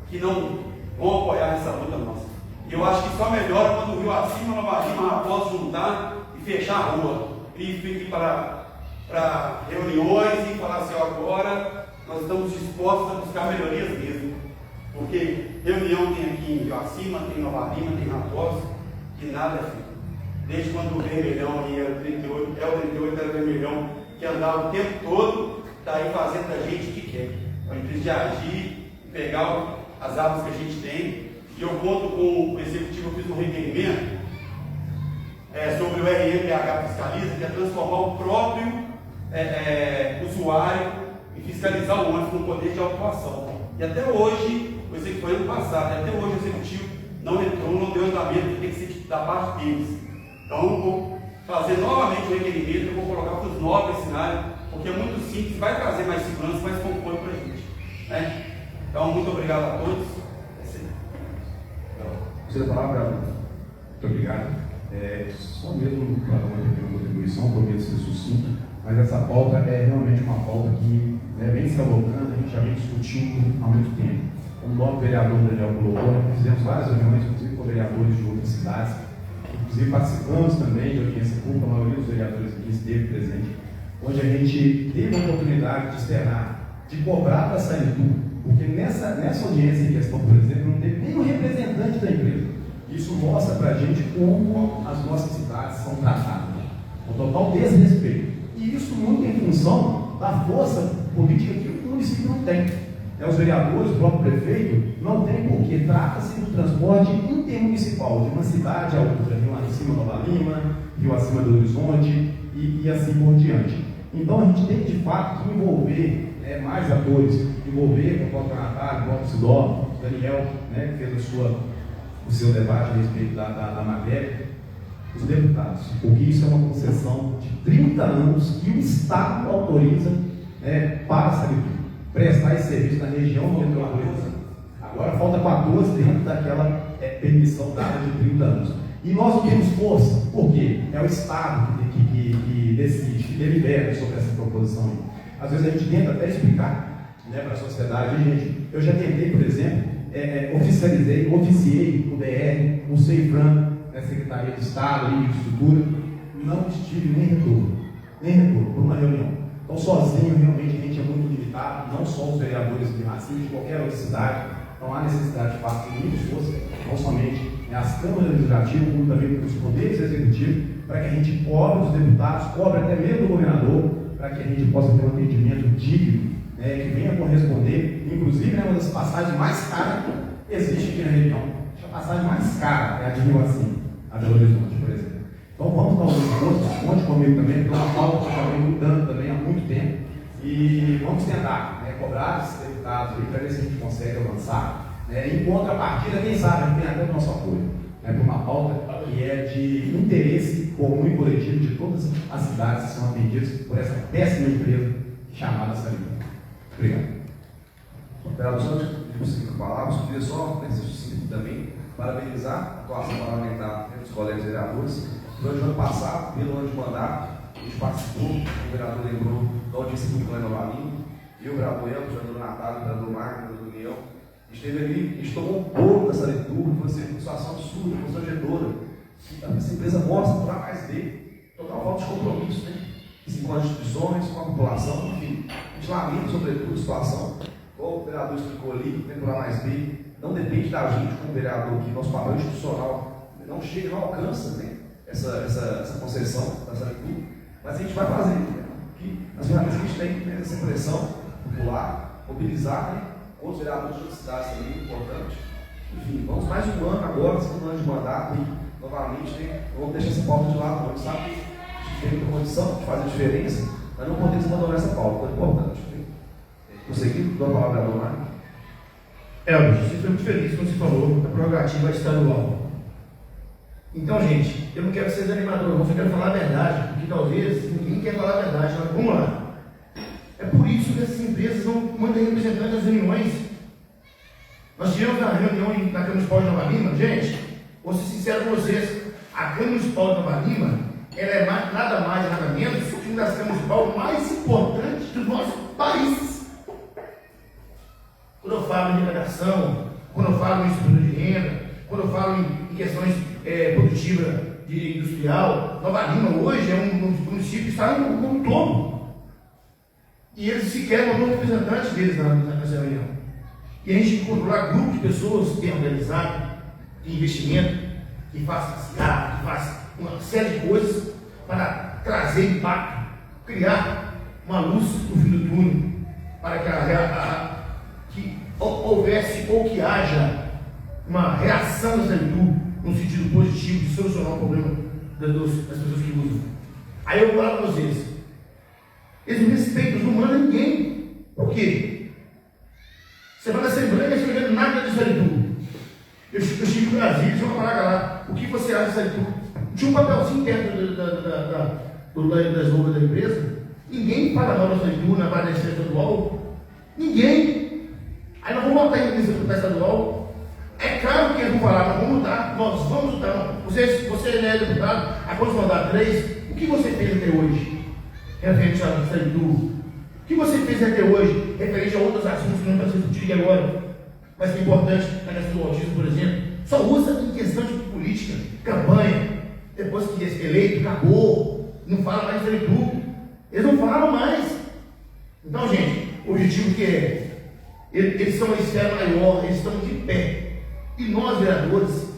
que não vão apoiar essa luta nossa. E eu acho que só melhora quando o Rio Acima, Nova Lima, Raposo juntar e fechar a rua. E ir para reuniões e falar assim, ó, agora nós estamos dispostos a buscar melhorias mesmo. Porque reunião tem aqui em Rio Acima, tem em Nova Lima, tem em Raposo, que nada é feito. desde quando o vermelhão e o 38 era o vermelhão, que andava o tempo todo, está aí fazendo a gente o que quer. A gente precisa de agir, pegar as armas que a gente tem. E eu conto com o executivo, eu fiz um requerimento sobre o RMPH Fiscaliza, que é transformar o próprio usuário e fiscalizar o ônibus com poder de autuação. E até hoje, foi ano passado, até hoje o executivo não entrou, não deu andamento, que tem que ser da parte deles. Então, eu vou fazer novamente o requerimento, eu vou colocar para os 9 assinarem, porque é muito simples, vai trazer mais segurança, mais conforto para a gente. Né? Então, muito obrigado a todos. Você vai falar, Bravo? Muito obrigado. Só mesmo para dar uma contribuição, prometo ser sucinto, mas essa pauta é realmente uma pauta que vem se colocando, a gente já vem discutindo há muito tempo. Como o novo vereador Daniel colocou, fizemos várias reuniões, inclusive com vereadores de outras cidades, inclusive participamos também de audiência pública, a maioria dos vereadores aqui esteve presente, onde a gente teve a oportunidade de externar, de cobrar para sair tudo, porque nessa audiência em questão, por exemplo, não teve nenhum representante da empresa. Isso mostra para a gente como as nossas cidades são tratadas, com total desrespeito. E isso muito em função da força política que o município não tem. Os vereadores, o próprio prefeito, não tem porque trata-se do transporte intermunicipal, de uma cidade a outra, Rio acima Nova Lima, Rio acima do Horizonte e assim por diante. Então a gente tem de fato que envolver mais atores, envolver com o próprio Natália, o próprio Sidó, o Daniel, que fez o seu debate a respeito da matéria, os deputados, porque isso é uma concessão de 30 anos que o Estado autoriza para a saúde, prestar esse serviço na região metropolitana. Agora falta 14 dentro daquela permissão dada de 30 anos. E nós não temos força, por quê? É o Estado que decide, que delibera sobre essa proposição aí. Às vezes a gente tenta até explicar para a sociedade, gente, eu já tentei, por exemplo, oficiei o DR, o CEIFRAN, Secretaria de Estado e de Estrutura, não tive nem retorno por uma reunião. Então, sozinho, realmente, a gente é muito limitado, não só os vereadores de Racine, de qualquer outra cidade, não há necessidade de fato de muita força, não somente as câmaras legislativas, como também os poderes executivos, para que a gente cobre os deputados, cobre até mesmo o governador, para que a gente possa ter um atendimento digno, que venha corresponder. Inclusive, uma das passagens mais caras que existe aqui na região. A passagem mais cara é a de Rio Acima, a Belo Horizonte, por exemplo. Então vamos dar um esforço, conte comigo também, porque é uma pauta que está lutando também há muito tempo. E vamos tentar cobrar esses deputados para ver se a gente consegue avançar. Em contrapartida, quem sabe, a gente tem até o nosso apoio. Por uma pauta que é de interesse comum e coletivo de todas as cidades que são atendidas por essa péssima empresa chamada Saúde. Obrigado. Pela só de 5 palavras, eu queria só, nesse sucinto também, parabenizar a atuação parlamentar dos colegas vereadores. Durante o ano passado, pelo ano de mandato, a gente participou, o vereador lembrou da audiência pública lá em Nova Lima, e o vereador El, o vereador Natália, o vereador Marco, o vereador Daniel, esteve ali, a gente tomou um bolo dessa leitura, foi uma situação absurda, constrangedora. Essa empresa mostra para mais ver, total falta de compromisso, com as instituições, com a população, enfim. A gente lamenta, sobretudo, a situação. O vereador explicou ali, temporar mais B, não depende da gente como vereador, que nosso papel institucional não chega, não alcança essa concessão, essa leitura, mas a gente vai fazer, que as ferramentas que a gente tem, essa pressão popular, mobilizar outros vereadores de outras cidades também, importante. Enfim, vamos mais um ano agora, segundo ano de mandato, e novamente vamos deixar essa pauta de lado, a gente sabe que a gente tem muita condição de fazer diferença, mas não podemos abandonar essa pauta, é importante. Conseguindo, dou a palavra ao Marco. Elvis, você foi muito feliz quando você falou da prerrogativa estadual. Então, gente, eu não quero ser desanimador, eu quero falar a verdade, porque talvez ninguém quer falar a verdade, mas vamos lá. É por isso que essas empresas não mandam representantes às reuniões. Nós tivemos uma reunião na Câmara Municipal de Nova Lima, gente, vou ser sincero com vocês, a Câmara Municipal de Nova Lima, ela é nada mais, nada menos que uma das câmaras municipais mais importantes do nosso país. Quando eu falo em arrecadação, quando eu falo em estrutura de renda, quando eu falo em questões produtivas de industrial, Nova Lima hoje é um município que está no topo. E eles sequer mandam representantes deles nessa reunião. E a gente encontrou lá grupos de pessoas bem organizadas, de investimento, que faz cigarro, que faz uma série de coisas para trazer impacto, criar uma luz no fim do túnel, para que houvesse ou que haja uma reação da saúde no sentido positivo de solucionar o problema das pessoas que usam. Aí eu vou falar para vocês, eles não respeitam, não mandam ninguém. Por quê? Você vai na Assembleia e você não vê nada de saúde. Eu estive no Brasil, tinha uma palavra lá. O que você acha de saúde? Tinha um papelzinho dentro das roupas da empresa. Ninguém fala mal da saúde na base da estadual. Ninguém. Aí nós vamos botar em da estadual. É claro que eles vão falar, nós vamos mudar. Nós vamos mudar. Você é deputado, agora vamos mandar 3. O que você fez até hoje? Referente à saúde? O que você fez até hoje? Referente a outros assuntos que não estão sendo discutidos agora? Mas que é importante na questão do autismo, por exemplo, só usa em questão de política, campanha, depois que é eleito, acabou, não fala mais de saúde. Eles não falam mais. Então, gente, o objetivo que é, eles são uma esfera maior, eles estão de pé. E nós, vereadores,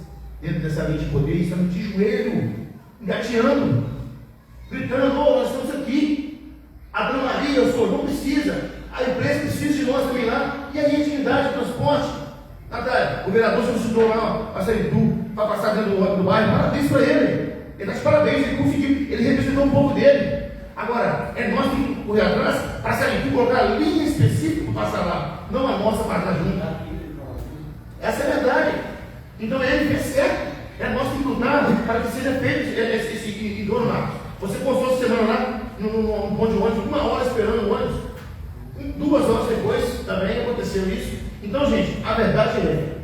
dentro dessa lei de poder, estamos de joelho, engateando, gritando, nós estamos aqui. A dona Maria, o senhor não precisa, a empresa precisa de nós também lá, e a intimidade de transporte. Natália, o vereador solicitou lá a Sarindu para passar dentro do bairro, parabéns para ele. Ele está de parabéns, ele conseguiu, ele representou um pouco dele. Agora, é nós que correr atrás para Sarindu colocar a linha específica para passar lá, não a nossa para estar junto. Essa é a verdade. Então ele fez certo. É nós que lutar para que seja feito esse entorno lá. Você passou essa semana lá no ponto de ônibus, 1 hora esperando o ônibus. 2 horas depois também aconteceu isso. Então, gente, a verdade é: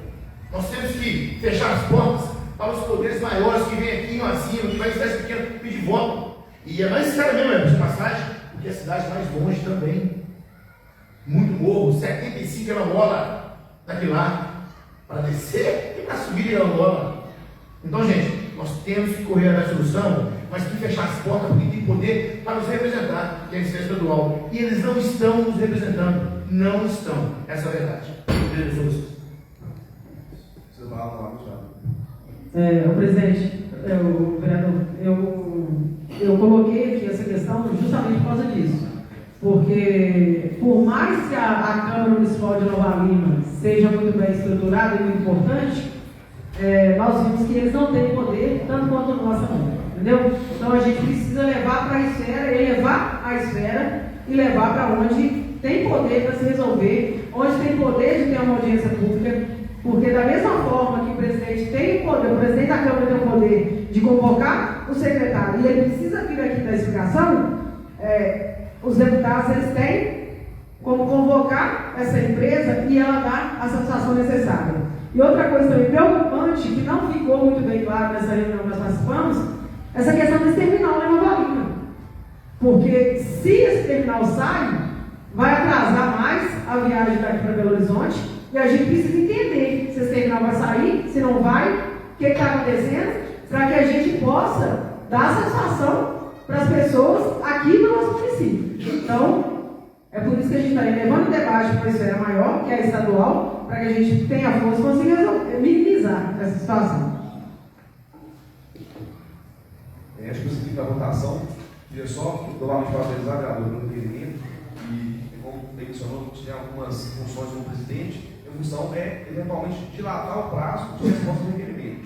nós temos que fechar as portas para os poderes maiores que vêm aqui em acima, que vai estar esse pequeno pedir voto. E é mais caro mesmo, de passagem, porque a cidade mais longe também. Muito morro, 75 quilômetros daqui lá. Para descer e para subir quilômetros. Então, gente, nós temos que correr da solução, mas tem que fechar as portas porque tem poder para nos representar, que é a instância estadual. E eles não estão nos representando. Não estão. Essa é a verdade. Você vai lá, o presidente, o vereador, eu coloquei aqui essa questão justamente por causa disso. Porque, por mais que a Câmara Municipal de Nova Lima seja muito bem estruturada e muito importante, nós vimos que eles não têm poder, tanto quanto nós também, entendeu? Então a gente precisa levar para a esfera, elevar a esfera e levar para onde tem poder para se resolver, onde tem poder de ter uma audiência pública, porque da mesma forma que o presidente tem o poder, o presidente da Câmara tem o poder de convocar o secretário, e ele precisa vir aqui dar explicação, os deputados eles têm como convocar essa empresa e ela dar a satisfação necessária. E outra coisa também preocupante, que não ficou muito bem claro nessa reunião que nós participamos, essa questão desse terminal lá em Nova Lima. Porque se esse terminal sai, vai atrasar mais a viagem daqui para Belo Horizonte, e a gente precisa entender se esse terminal vai sair, se não vai, o que está acontecendo, para que a gente possa dar satisfação para as pessoas aqui no nosso município. Então, é por isso que a gente está levando o debate para uma esfera maior, que é a estadual, para que a gente tenha força e consiga minimizar essa situação. Acho que o seguinte da votação, queria só novamente parabenizar a vereadora pelo requerimento, e como mencionou, tinha algumas funções do presidente, a função é eventualmente dilatar o prazo de resposta do requerimento.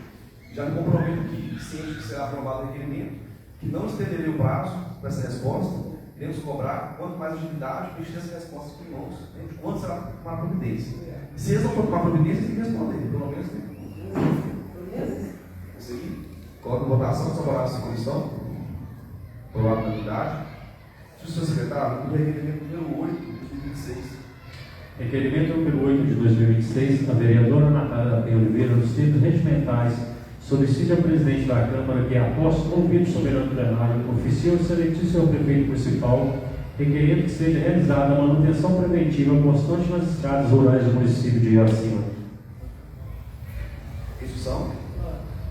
Já me comprometo que, ciente que será aprovado o requerimento, que não estenderei o prazo para essa resposta, iremos cobrar quanto mais agilidade para encher essa resposta em mãos, né, de quanto será tomar providência. Se eles não for tomar providência, tem que responder, pelo menos tem. Isso aqui, coloca em votação, desfavorável essa comissão, aprovado na unidade. Se o senhor secretário, o requerimento número 8 de 2026. Requerimento número 8 de 2026, a vereadora Natália P. Oliveira, nos termos regimentais, solicita ao presidente da Câmara que, após ouvir o soberano plenário, oficie o excelentíssimo prefeito municipal, requerendo que seja realizada a manutenção preventiva constante nas estradas rurais do município de Iracema. Instrução?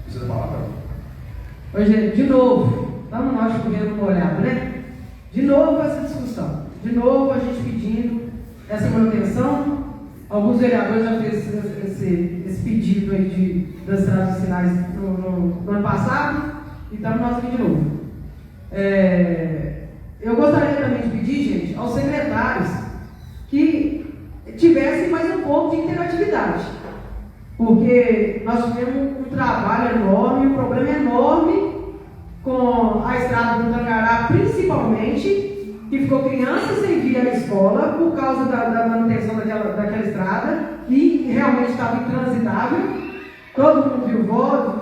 Precisa falar, não? Hoje, de novo, estamos nós chovendo molhado, né? De novo essa discussão. De novo a gente pedindo essa manutenção. Alguns vereadores já fizeram esse pedido aí das estradas sinais no ano passado. Então, estamos nós aqui de novo. Eu gostaria também de pedir, gente, aos secretários que tivessem mais um pouco de interatividade. Porque nós tivemos um trabalho enorme, um problema enorme com a estrada do Tangará, principalmente, que ficou criança sem vir à escola por causa da manutenção daquela estrada, que realmente estava intransitável. Todo mundo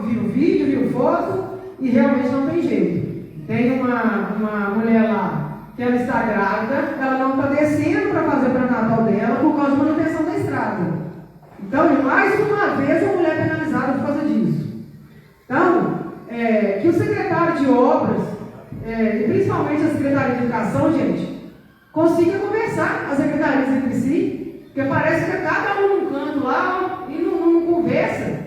viu vídeo, viu foto, e realmente não tem jeito. Tem uma mulher lá que ela está grávida, ela não está descendo para fazer o pré-natal dela por causa da manutenção da estrada. Então, mais uma vez, a mulher penalizada por causa disso. Então, que o secretário de obras, e principalmente a Secretaria de Educação, gente, consiga conversar as secretarias entre si, porque parece que é cada um num canto lá e não conversa,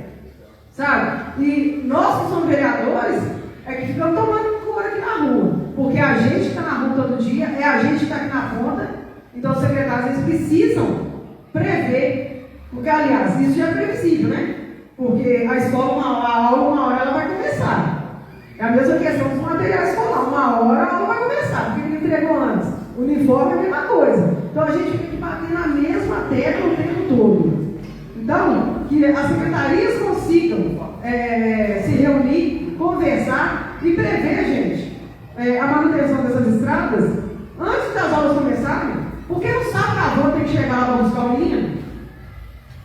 sabe? E nós que somos vereadores, é que ficamos tomando cor aqui na rua, porque a gente que está na rua todo dia, é a gente que está aqui na ponta, então os secretários eles precisam prever. Porque, aliás, isso já é previsível, né? Porque a escola, a aula, uma hora ela vai começar. É a mesma questão dos materiais escolares. Uma hora a aula vai começar. Porque ele entregou antes. O uniforme é a mesma coisa. Então a gente tem que bater na mesma tecla o tempo todo. Então, que as secretarias consigam se reunir, conversar e prever, gente, a manutenção dessas estradas antes das aulas começarem. Porque no sábado a van tem que chegar lá para buscar o menino.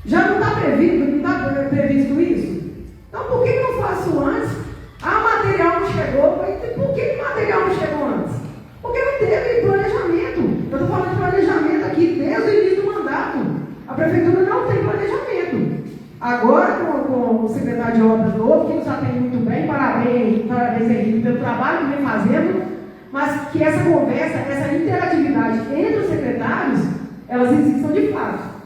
Já não está previsto isso? Então, por que não faço antes? O material não chegou. Por que o material não chegou antes? Porque não teve planejamento. Eu estou falando de planejamento aqui desde o início do mandato. A prefeitura não tem planejamento. Agora, com o secretário de obras novo, que nos atende muito bem, parabéns Henrique pelo trabalho que vem fazendo, mas que essa conversa, essa interatividade entre os secretários, elas existam de fato.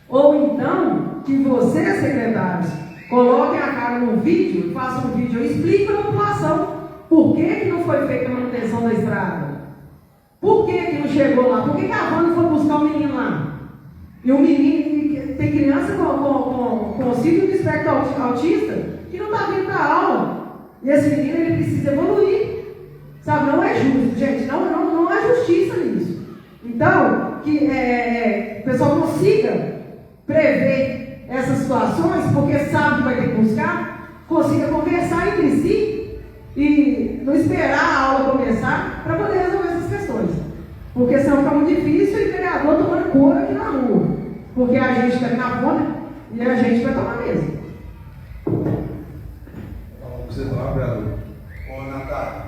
Ou então, que vocês, secretários, coloquem a cara no vídeo, façam um vídeo e expliquem para a população por que não foi feita a manutenção da estrada. Por que não chegou lá? Por que a van não foi buscar o menino lá? E o menino, tem criança com síndrome de espectro autista que não está vindo para aula. E esse menino ele precisa evoluir. Sabe, não é justo, gente, não há justiça nisso. Então, que o pessoal consiga prever essas situações, porque sabe que vai ter que buscar, consiga conversar entre si e não esperar a aula começar para poder resolver essas questões. Porque senão fica muito difícil e o vereador tomando cor aqui na rua. Porque a gente está aqui na ponta e a gente vai tomar mesmo. Você falar, vereador? Ô, Natália,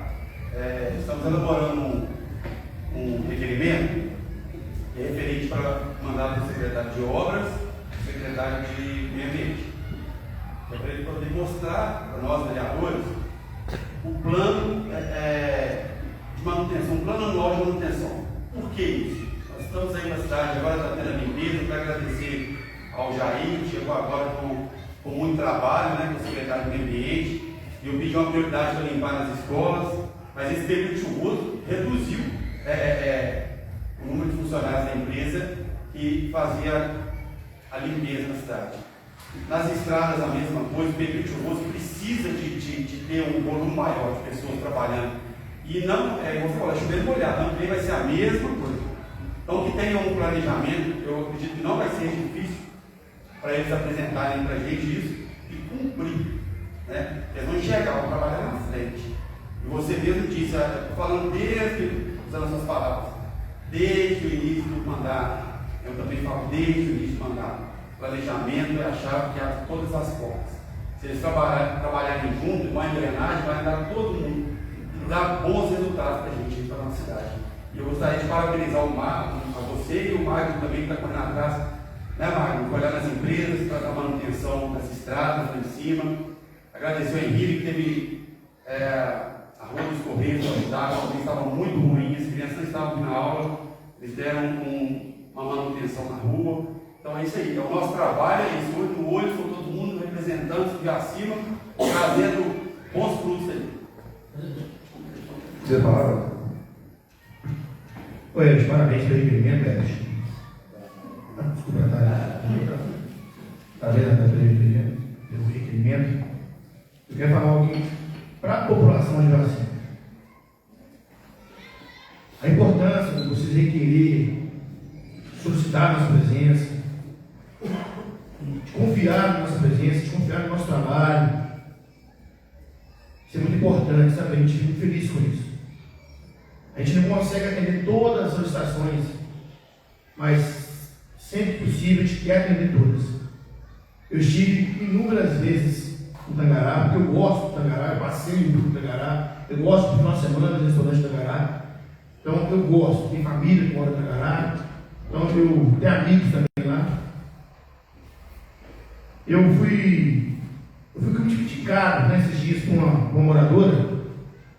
estamos elaborando um requerimento referente para mandar do secretário de obras, secretário de meio ambiente. É para ele poder mostrar para nós, vereadores, o plano de manutenção, um plano anual de manutenção. Por que isso? Nós estamos aí na cidade, agora está tendo a limpeza, para agradecer ao Jair, que chegou agora com muito trabalho, né, com o secretário de meio ambiente, e eu pedi uma prioridade para limpar nas escolas, mas esse período chuvoso reduziu o número de funcionários da empresa que fazia a limpeza na cidade. Nas estradas a mesma coisa, o período chuvoso precisa de ter um volume maior de pessoas trabalhando. E não, como você falou, chovendo molhado, também vai ser a mesma coisa. Então que tenha um planejamento, eu acredito que não vai ser difícil para eles apresentarem para a gente isso e cumprir. Né? Eles vão enxergar, vão trabalhar na frente. E você mesmo disse, falando usando as suas palavras, desde o início do mandato, eu também falo desde o início do mandato, planejamento é a chave que abre todas as portas. Se eles trabalharem juntos, uma engrenagem, vai dar todo mundo, dar bons resultados para a gente, para a nossa cidade. E eu gostaria de parabenizar o Magno, a você e o Magno também que está correndo atrás, né, Magno? Olhar nas empresas para dar manutenção das estradas lá em cima. Agradecer ao Henrique que teve a Rua dos Correios para ajudar, também estava muito ruim, as crianças não estavam na aula, eles deram uma manutenção na rua. Então é isso aí, é o nosso trabalho, é isso, olho no olho, com todo mundo representando de acima, trazendo bons frutos aí. Você fala? Oi, Edson, parabéns pelo requerimento, Edson. Desculpa, tá vendo pelo requerimento? Eu quero falar algo para a população solicitar a nossa presença, de confiar na nossa presença, de confiar no nosso trabalho. Isso é muito importante, sabe? A gente fica muito feliz com isso. A gente não consegue atender todas as solicitações, mas sempre que possível a gente quer atender todas. Eu estive inúmeras vezes no Tangará, porque eu gosto do Tangará, eu passei no Tangará, eu gosto do final de semana do restaurante do Tangará. Então eu gosto, tem família que mora no Tangará, então eu tenho amigos também lá. Eu fui criticado nesses dias com uma moradora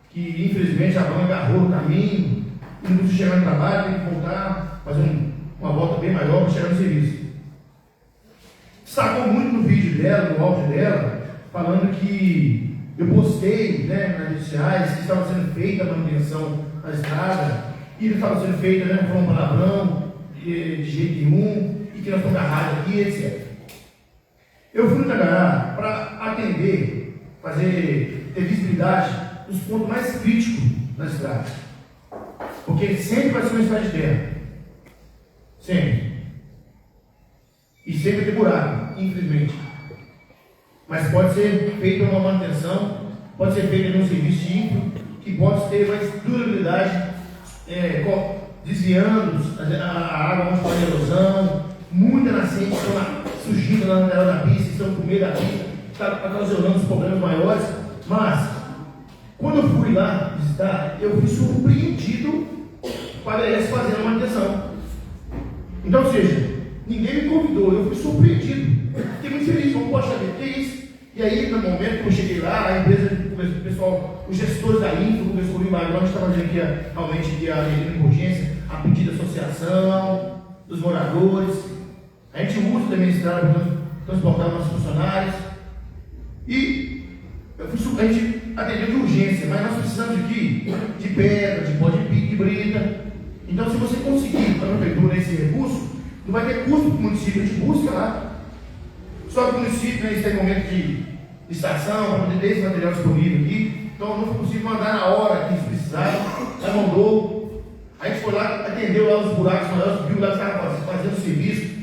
que infelizmente a van agarrou no caminho e não chegar no trabalho, tem que voltar, fazer uma volta bem maior para chegar no serviço. Destacou muito no vídeo dela, no áudio dela, falando que eu postei, né, nas redes sociais que estava sendo feita a manutenção da estrada, e não estava sendo feita, né, não foi um palavrão de jeito nenhum, e que nós estamos agarrados aqui, etc. Eu fui no Tangará para atender, ter visibilidade nos pontos mais críticos da estrada. Porque sempre vai ser uma estrada de terra. Sempre. E sempre vai ter buraco, infelizmente. Mas pode ser feita uma manutenção, pode ser feita um serviço de infra, que pode ter mais durabilidade, desviando a água onde faz erosão, muita nascente estão surgindo na lateral da pista, estão com meio da pista, está ocasionando os problemas maiores. Mas, quando eu fui lá visitar, eu fui surpreendido com a ADS fazendo a manutenção. Então, ou seja, ninguém me convidou, eu fui surpreendido. Fiquei muito feliz, como poxa ver, que é isso? E aí, no momento que eu cheguei lá, a empresa, o pessoal, os gestores da Infra, começou a ouvir que estava dizendo que realmente que a urgência, a pedido da associação, dos moradores. A gente usa também esse estrada para transportar nossos funcionários. E a gente atendeu de urgência, mas nós precisamos aqui de pedra, de pó de pique, brita. Então, se você conseguir para a prefeitura esse recurso, não vai ter custo para o município, a gente busca lá. Só que o município, né, está em momento de estação, para poder ter esse material disponível aqui. Então, não foi possível mandar na hora que precisava, já mandou. A gente foi lá, atendeu lá os buracos, viu lá que estava fazendo serviço.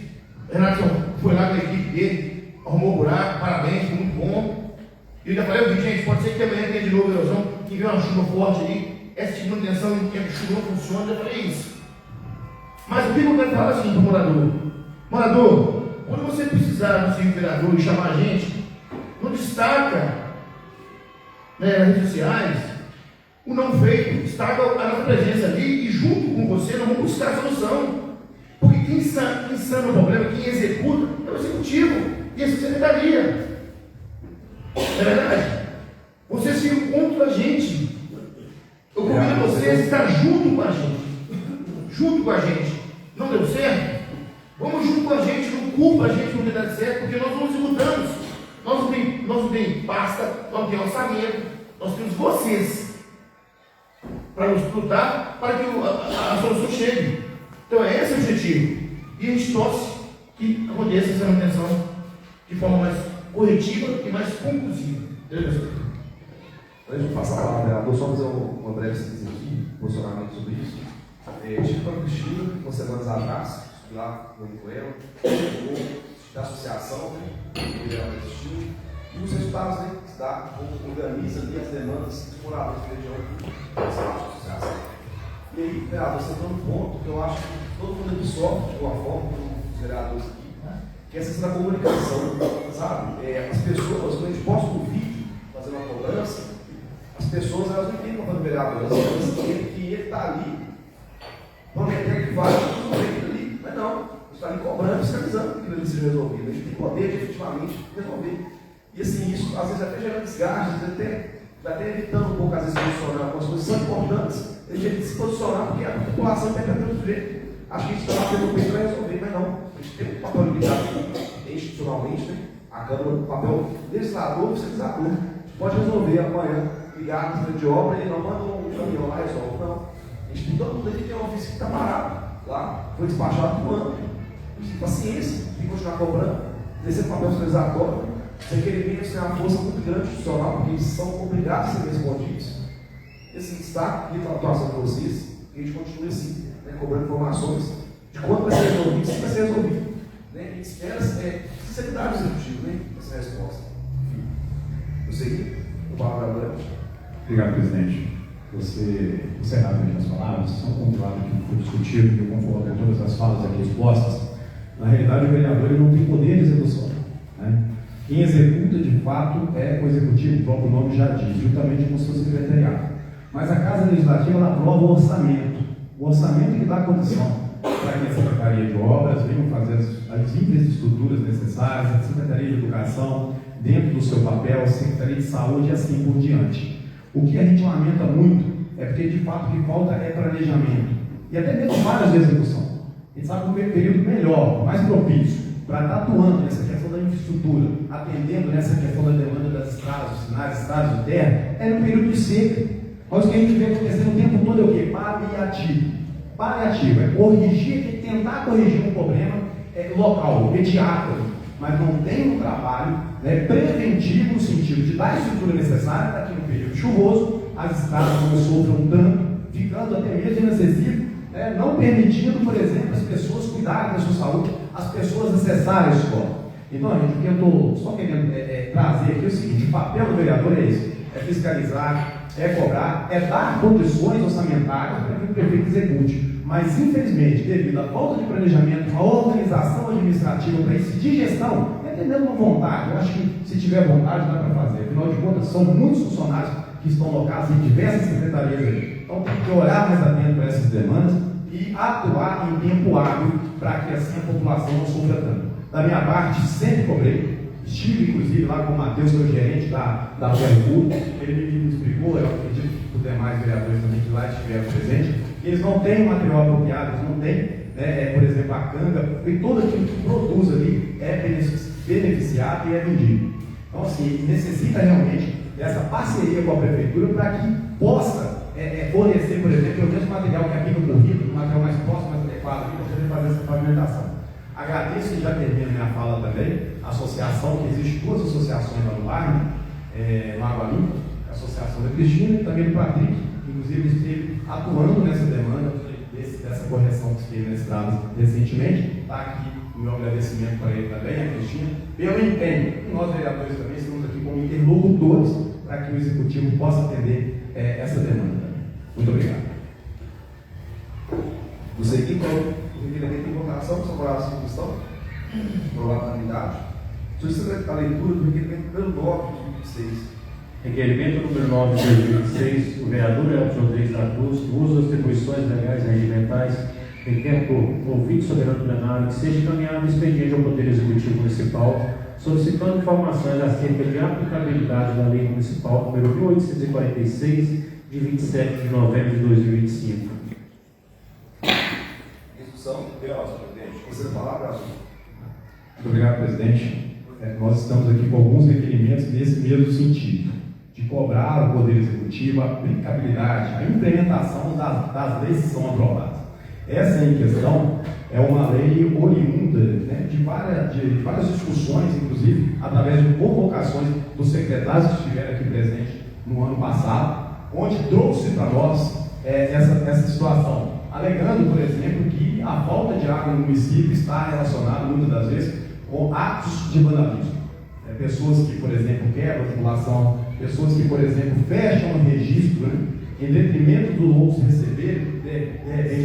Renato foi lá com a equipe dele, arrumou o buraco, parabéns, foi muito bom. E eu ainda falei, eu vi, gente, pode ser que amanhã tenha de novo erosão, que vem uma chuva forte aí, essa tipo de manutenção em tempo de chuva não funciona, eu falei isso. Mas o que eu quero falar assim para o morador? Morador, quando você precisar do seu vereador e chamar a gente, não destaca, né, nas redes sociais o não feito, destaca a nossa presença ali e junto com você nós vamos buscar a solução. Porque quem sana o problema, quem executa, é o executivo e a secretaria. Não é verdade? Vocês ficam contra a gente. Eu convido vocês a estar junto com a gente. Junto com a gente. Não deu certo? Vamos junto com a gente, não culpa a gente não ter dado certo, porque nós não executamos. Nós não temos pasta, nós não temos orçamento, nós temos vocês para nos lutar para que a solução chegue. Então é esse o objetivo. E a gente torce que aconteça essa manutenção de forma mais corretiva e mais conclusiva. Entendeu? Antes de passar a palavra, vereador, só fazer uma breve síntese aqui, posicionamento sobre isso. Estive com a Cristina, umas semanas atrás, estive lá no Coelho, da associação, né, que ela assistiu, e os resultados, né, que dá, organiza ali as demandas dos moradores da região da associação. E aí, vereador, você está no ponto que eu acho que todo mundo aqui sofre de alguma forma, os vereadores aqui, que é essa questão da comunicação, sabe? As pessoas, quando a gente posta um vídeo fazendo uma cobrança, as pessoas elas não entendem quando o vereador, elas pensam que ele está ali, não quer que vá, ali, mas não, está ali cobrando, fiscalizando que ele seja resolvido. A gente tem poder de efetivamente resolver. E assim, isso às vezes até gera desgaste, até evitando um pouco, às vezes, posicionar algumas coisas que são importantes, a gente tem que se posicionar, porque a população está tentando viver. Acho que a gente está batendo o peito para resolver, mas não. A gente tem um papel limitado institucionalmente, né? A Câmara, o papel legislador, fiscalizador. A gente pode resolver amanhã, ligar a Secretaria de Obra e não manda um caminhão lá e resolve. Não. A gente tem todo mundo aqui, tem uma oficina que está parado lá, foi despachado por um ano. A gente tem paciência de continuar cobrando, exercer papel fiscalizatório. Os requerimentos têm uma força muito grande institucional, porque eles são obrigados a ser respondidos. Esse destaque aqui para a atuação de vocês, que a gente continue assim, né, cobrando informações de quando vai ser resolvido, se vai ser resolvido. Né? A gente espera sinceridade do executivo, né? Essa resposta. Enfim, eu sei o palavra agora. Obrigado, presidente. Você encerrado aqui as palavras, são pontuadas que foi discutido, que eu concordo com todas as falas aqui expostas. Na realidade, o vereador ele não tem poder de execução. Né? Quem executa, de fato, é o executivo, o próprio nome já diz, juntamente com o seu secretariado. Mas a Casa Legislativa ela aprova o orçamento que dá condição para que a Secretaria de Obras venha fazer as infraestruturas necessárias, a Secretaria de Educação, dentro do seu papel, a Secretaria de Saúde e assim por diante. O que a gente lamenta muito é porque, de fato, o que falta é planejamento e até mesmo várias de execução. A gente sabe que o período melhor, mais propício, para estar atuando nessa questão da infraestrutura, atendendo nessa questão da demanda das estradas, dos sinais, estradas de terra, é no período de seca. Mas o que a gente vê acontecendo o tempo todo é o quê? Paliativo. É corrigir, tentar corrigir um problema local, imediato, mas não tem um trabalho preventivo no sentido de dar a estrutura necessária para que no período chuvoso as estradas não sofram tanto, ficando até mesmo inacessível, não permitindo, por exemplo, as pessoas cuidarem da sua saúde, as pessoas acessarem a escola. Então, gente, o que eu estou só querendo trazer aqui é o seguinte: o papel do vereador é esse, é fiscalizar, é cobrar, é dar condições orçamentárias para que o prefeito execute. Mas, infelizmente, devido à falta de planejamento, à organização administrativa para isso, de gestão, entendendo com vontade, eu acho que se tiver vontade dá para fazer. Afinal de contas, são muitos funcionários que estão locados em diversas secretarias aí. Então, tem que olhar mais atento para essas demandas e atuar em tempo hábil para que assim a população não sofra tanto. Da minha parte, sempre cobrei. Estive, inclusive, lá com o Matheus, que é o gerente da UERPU. Ele me explicou, eu acredito que os demais vereadores também que lá estiveram presentes, que eles não têm material apropriado, eles não têm, por exemplo, a canga, e tudo aquilo que produz ali é beneficiado e é vendido. Então, assim, necessita realmente dessa parceria com a prefeitura para que possa fornecer, por exemplo, o mesmo material que aqui no Corrido, um material mais próximo, mais adequado, para poder fazer essa pavimentação. Agradeço, e já termino minha fala também, a associação, que existe duas associações lá no bairro, no Água Limpa, a Associação da Cristina e também do Patrick, que inclusive esteve atuando nessa demanda, dessa correção que esteve na estrada recentemente. Está aqui o meu agradecimento para ele também, a Cristina, pelo empenho. E nós, vereadores, também estamos aqui como interlocutores para que o Executivo possa atender essa demanda. Muito obrigado. Você aqui, requerimento de votação, só para a questão, aprovado na unidade. Solicito a leitura do requerimento número 9 de 2006. Requerimento número 9 de 2006, o vereador Elton Rodrigues da Cruz, que usa as atribuições legais e regimentais, requer por ouvido soberano plenário que seja encaminhado expediente ao Poder Executivo Municipal, solicitando informações acerca de aplicabilidade da Lei Municipal número 1846, de 27 de novembro de 2025. Discussão, presidente. Você vai falar, Brasil? Muito obrigado, presidente. Nós estamos aqui com alguns requerimentos nesse mesmo sentido, de cobrar ao Poder Executivo a aplicabilidade, a implementação das leis que são aprovadas. Essa em questão é uma lei oriunda de várias discussões, inclusive através de convocações dos secretários que estiveram aqui presentes no ano passado, onde trouxe para nós essa situação, alegando, por exemplo, que a falta de água no município está relacionada, muitas das vezes, com atos de vandalismo. Pessoas que, por exemplo, quebram a tubulação, pessoas que, por exemplo, fecham o registro, em detrimento dos outros receberem,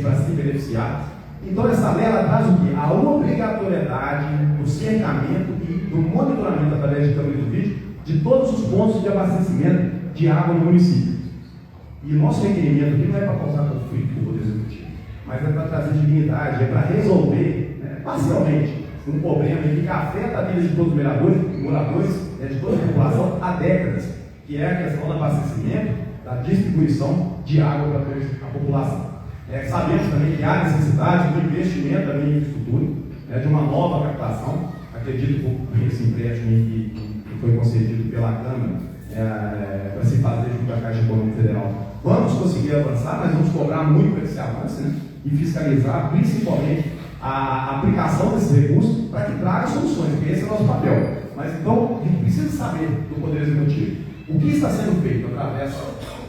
para se beneficiar. Então, essa lei ela traz o quê? A obrigatoriedade do cercamento e do monitoramento através de câmera de vídeo de todos os pontos de abastecimento de água no município. E o nosso requerimento aqui não é para causar conflito com o Poder Executivo, mas é para trazer dignidade, é para resolver parcialmente um problema que afeta a vida de todos os moradores, de toda a população há décadas, que é a questão do abastecimento, da distribuição de água para a população. Sabemos também que há necessidade do investimento também em infraestrutura, de uma nova captação. Acredito que esse empréstimo que foi concedido pela Câmara para se fazer junto à Caixa Econômica Federal, vamos conseguir avançar, mas vamos cobrar muito para que se avance, e fiscalizar principalmente a aplicação desses recursos para que traga soluções, porque esse é o nosso papel. Mas então, a gente precisa saber do Poder Executivo o que está sendo feito através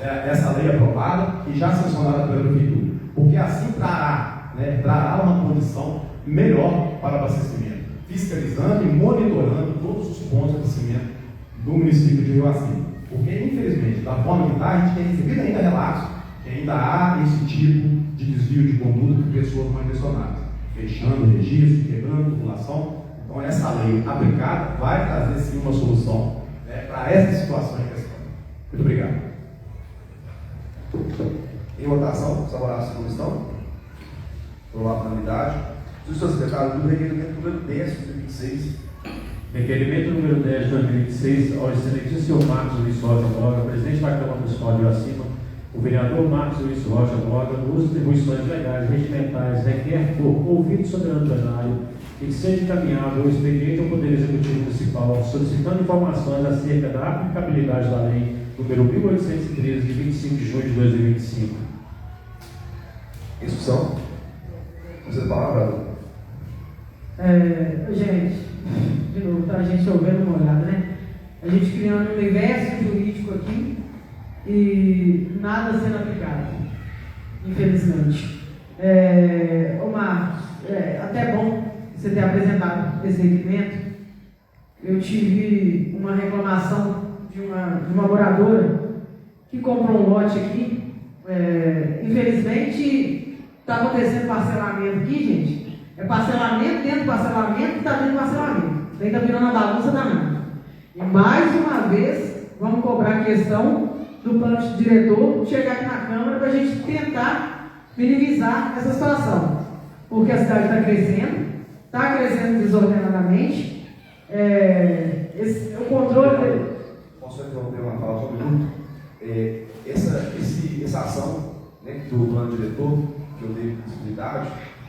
dessa lei aprovada e já sancionada pela Prefeitura, porque assim trará né, trará uma condição melhor para abastecimento, fiscalizando e monitorando todos os pontos de abastecimento do município de Rio Acima. Porque, infelizmente, da forma que está, a gente tem recebido ainda relatos que ainda há esse tipo de desvio de conduta por pessoas mal intencionadas, fechando o registro, quebrando titulação. Então, essa lei aplicada vai trazer sim uma solução, né, para essa situação em questão. Muito obrigado. Em votação, os favoráveis da comissão. Aprovado na unidade. Senhor secretário, do requerimento número 10 de 2026. Requerimento número 10 de 2026, ao excelentíssimo senhor Marcos Luiz Rocha Boga, presidente da Câmara Municipal de Acima, o vereador Marcos Luiz Rocha Boga, nos atribuições legais e regimentais, requer por ouvido soberano plenário que seja encaminhado o expediente ao Poder Executivo Municipal, solicitando informações acerca da aplicabilidade da lei número 1813, de 25 de junho de 2025. Discussão. Você palavra. Gente, de novo, tá a gente chovendo molhado, né? A gente criando um universo jurídico aqui e nada sendo aplicado, infelizmente. Ô Marcos, até bom você ter apresentado esse requerimento. Eu tive uma reclamação de uma moradora que comprou um lote aqui. Infelizmente, está acontecendo parcelamento aqui, gente. É parcelamento dentro do parcelamento, está dentro do parcelamento. Daí está virando uma bagunça danada. E mais uma vez, vamos cobrar a questão do plano diretor chegar aqui na Câmara para a gente tentar minimizar essa situação. Porque a cidade está crescendo desordenadamente. O controle... Posso interromper uma fala só um minuto? Essa ação, né, do plano diretor, que eu dei visibilidade,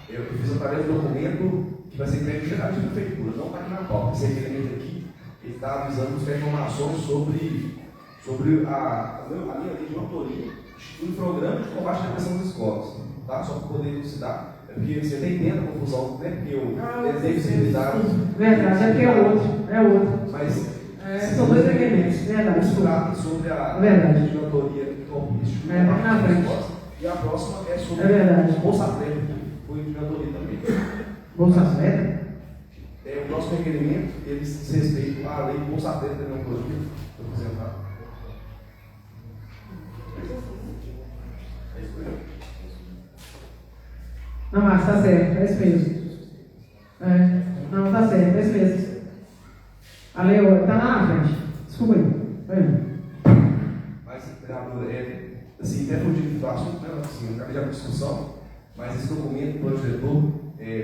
eu fiz através do documento que vai ser entregue direto da prefeitura, não está aqui na pauta. Esse requerimento aqui, ele está avisando as informações sobre a minha lei de autoria, um programa de combate à depressão das escolas, tá? Só para poder elucidar. É porque você até entende a confusão, né? Porque eu tenho visibilidade. Verdade, aqui é outro. Mas são dois requerimentos, verdade. Misturado sobre a verdade. de autoria automobilística na frente. E a próxima é sobre verdade. Bolsa Atleta, que foi de autoria também. Bolsa Atleta? O próximo requerimento, eles se respeitam à lei Bolsa Atleta da União Econômica, vou apresentar. Não, mas está certo, é isso mesmo. Não, está certo, é isso mesmo. A lei está lá na frente. Desculpa aí. Mas, vereador, assim, até fugindo do assunto, né? Assim, eu acabei de abrir discussão, mas esse documento, do plano diretor,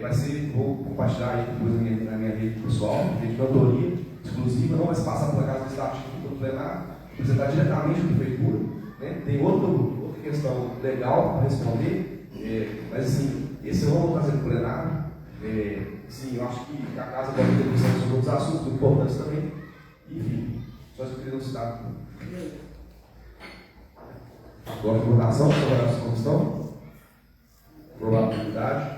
vai ser, vou compartilhar aí depois na minha rede pessoal, rede de autoria exclusiva, não vai se passar por casa legislativa do plenário, apresentar diretamente à prefeitura, né? Tem outra questão legal para responder, mas assim, esse eu não vou trazer para o plenário. Sim, eu acho que a casa pode ter discussão sobre outros assuntos muito importantes também. Enfim, só isso que eu queria elucidar. Agora, votação, sobre a comissão. Probabilidade.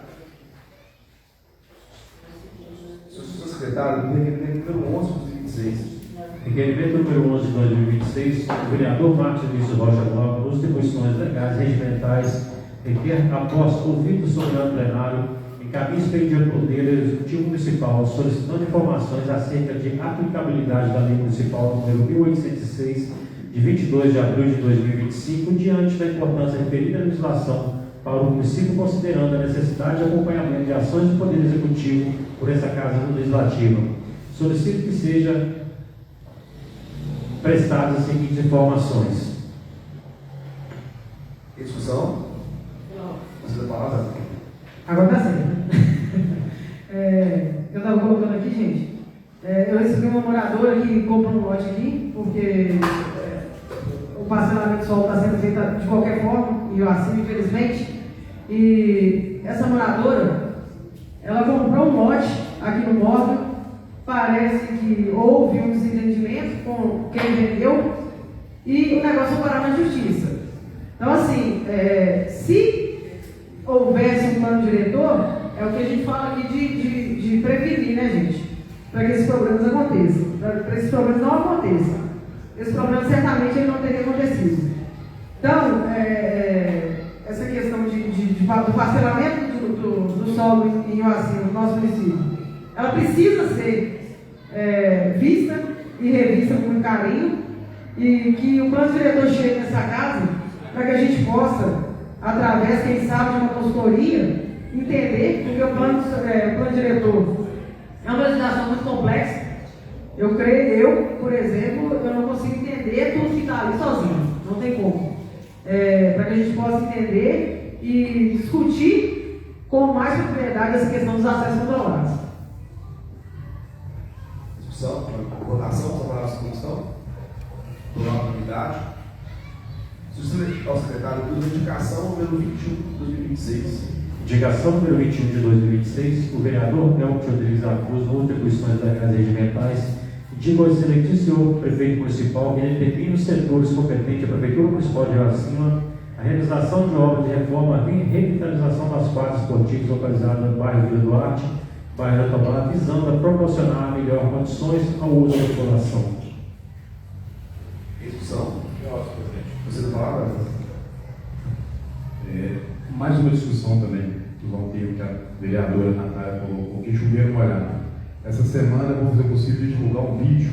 Senhor secretário, do requerimento número 11 de 2026. Requerimento número 11 de 2026, o vereador Marcos Luiz Rocha Boga, nos atribuições legais e regimentais, requer, após ouvido do soberano plenário, encaminhe expediente ao Poder Executivo Municipal, solicitando informações acerca de aplicabilidade da Lei Municipal número 1806, de 22 de abril de 2025, diante da importância referida à legislação para o município, considerando a necessidade de acompanhamento de ações do Poder Executivo por essa Casa Legislativa. Solicito que seja prestadas as seguintes informações. Discussão? Você da palavra? Agora está certo. Eu estava colocando aqui, gente. Eu recebi uma moradora que comprou um lote aqui, porque o parcelamento solo está sendo feito de qualquer forma, e eu assino, infelizmente. E essa moradora, ela comprou um lote aqui no móvel. Parece que houve um desentendimento com quem vendeu e o negócio foi parar na justiça. Então, assim, se houvesse um plano diretor, é o que a gente fala aqui de prevenir, né, gente? Para que esses problemas aconteçam, para esses problemas não aconteçam. Esse problema certamente ele não teria acontecido. Então, essa questão do parcelamento do solo em Uacina, no nosso município. Ela precisa ser vista e revista com muito carinho, e que o plano diretor chegue nessa casa para que a gente possa, através, quem sabe, de uma consultoria, entender, porque o plano diretor é uma legislação muito complexa. Eu, por exemplo, eu não consigo entender tudo que está ali sozinho, não tem como. Para que a gente possa entender e discutir com mais propriedade essa questão dos acessos controlados. Discussão, votação, trabalhar essa comissão, por unanimidade. Ao secretário de indicação número 21 de 2026. Indicação número 21 de 2026, o vereador Elton Rodrigues da Cruz, ou atribuições legais regimentais, indica ao excelentíssimo senhor prefeito municipal que ele determine os setores competentes da Prefeitura Municipal de Uacina a realização de obras de reforma e revitalização das quadras esportivas localizadas no bairro Vila Duarte, bairro da Tomada, visando a proporcionar melhor condições ao uso da população. Discussão. Você não falava? Mais uma discussão também que vão ter, que a vereadora Natália colocou, que choveram molhado. Essa semana eu vou fazer o possível de divulgar um vídeo.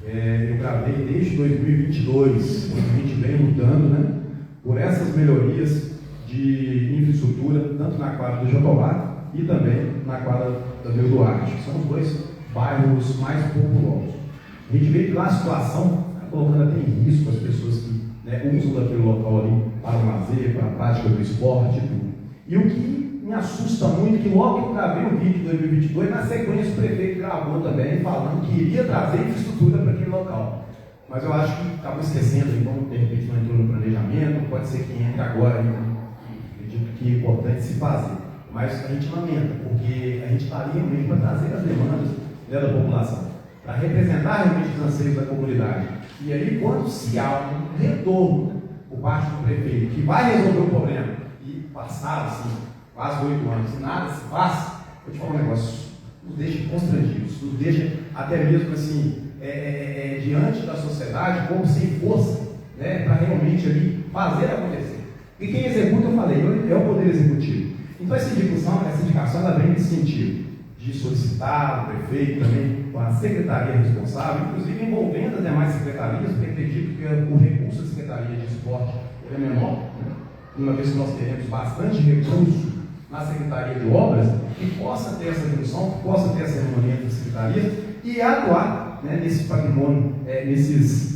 Eu gravei desde 2022, onde a gente vem lutando, né, por essas melhorias de infraestrutura, tanto na quadra do Jatobá e também na quadra da Vila Duarte, que são os dois bairros mais populosos. A gente vê que lá a situação está colocando até em risco as pessoas que usam daquele local ali para o lazer, para a prática do esporte e tudo. E o que me assusta muito é que logo que eu gravei o vídeo de 2022, na sequência o prefeito gravou também, falando que iria trazer infraestrutura para aquele local. Mas eu acho que acabou esquecendo, então de repente não entrou no planejamento, pode ser que entre agora, então, acredito que é importante se fazer. Mas a gente lamenta, porque a gente está ali realmente para trazer as demandas da população, para representar realmente os anseios da comunidade. E aí, quando se há um retorno por parte do prefeito que vai resolver o problema, e passaram assim, quase 8 anos, e nada se faz, vou te falar um negócio, nos deixa constrangidos, nos deixa até mesmo assim, diante da sociedade, como sem força, né, para realmente ali fazer acontecer. E quem executa, eu falei, é o Poder Executivo. Então essa indicação ela vem nesse sentido, de solicitar o prefeito também com a secretaria responsável, inclusive envolvendo as demais secretarias, porque acredito que o recurso da Secretaria de Esporte é menor, né? Uma vez que nós teremos bastante recurso na Secretaria de Obras, que possa ter essa redução, que possa ter essa harmonia entre as secretarias e atuar, né, nesse patrimônio, nesses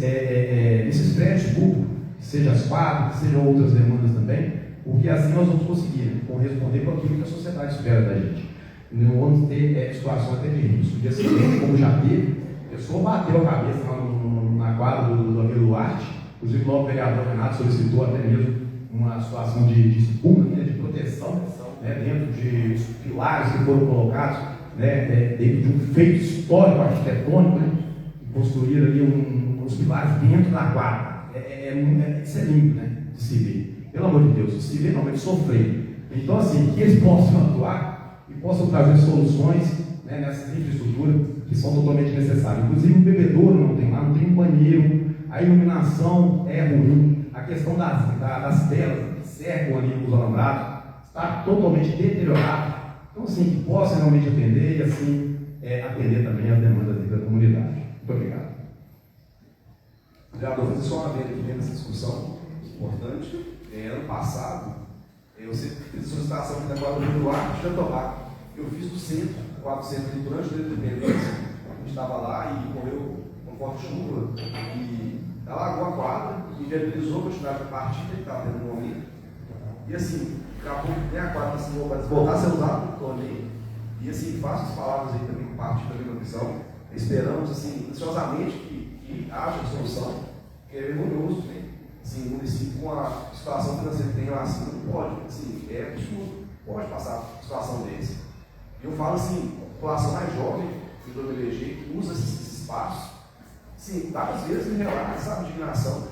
prédios públicos, seja as quadras, sejam outras demandas também, porque assim nós vamos conseguir corresponder com aquilo que a sociedade espera da gente. Não vamos ter situação até de risco de acidente, como já teve. A pessoa bateu a cabeça na quadra do Vila Duarte, inclusive logo o vereador Renato solicitou até mesmo uma situação de espuma, né, de proteção, né, dentro de os pilares que foram colocados, né, dentro de um feito histórico arquitetônico, né, construir ali uns pilares dentro da quadra. Isso é lindo, né, de se ver. Pelo amor de Deus, de se ver não, mas de sofrer. Então, assim, que eles possam atuar e possam trazer soluções, né, nessas infraestruturas que são totalmente necessárias. Inclusive, o bebedouro não tem lá, não tem um banheiro, a iluminação é ruim, a questão das telas que cercam ali os alambrados está totalmente deteriorada. Então, assim, que possa realmente atender e, assim, atender também as demandas da comunidade. Muito obrigado. Vereador, fazer só uma vez aqui nessa discussão importante. Ano passado, eu fiz solicitação aqui da quadra do Vila Duarte de Jatobá. Eu fiz do centro, quadro centro durante a independência. A gente estava lá e correu uma forte chuva e alagou a quadra e viabilizou a quantidade de partida que estava tendo no momento. E assim, acabou que a quadra voltar a ser usada no torneio. E assim, faço as palavras aí também com parte da minha visão. Esperamos, assim, ansiosamente que haja solução, que é vergonhoso, né? Assim, o município com a situação financeira que tem lá assim, não pode, assim, é absurdo, pode passar situação desse. E eu falo assim, a população mais jovem, do MLG, que usa esses espaços, assim, várias vezes me relata, sabe, indignação.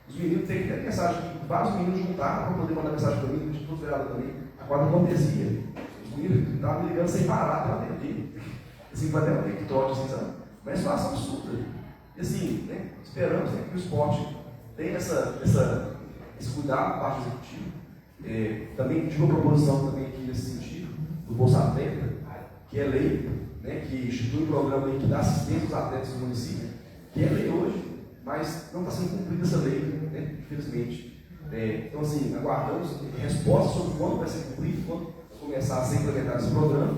Os meninos têm que ter mensagem, vários meninos juntaram para poder mandar mensagem para mim, de todos os vereadores também, a quadra acontecia. Os meninos estavam me ligando sem parar até eu atender. Assim, vai até um TikTok, assim, sabe? Mas é uma situação absurda. E assim, né, esperamos, né, que o esporte tenha esse cuidado da parte executiva. Também tive uma proposição também aqui nesse sentido, do Bolsa Atleta, que é lei, né, que institui um programa aí que dá assistência aos atletas do município, que é lei hoje, mas não está sendo cumprida essa lei, né, infelizmente. Então, assim, aguardamos respostas sobre quando vai ser cumprido, quando vai começar a ser implementado esse programa.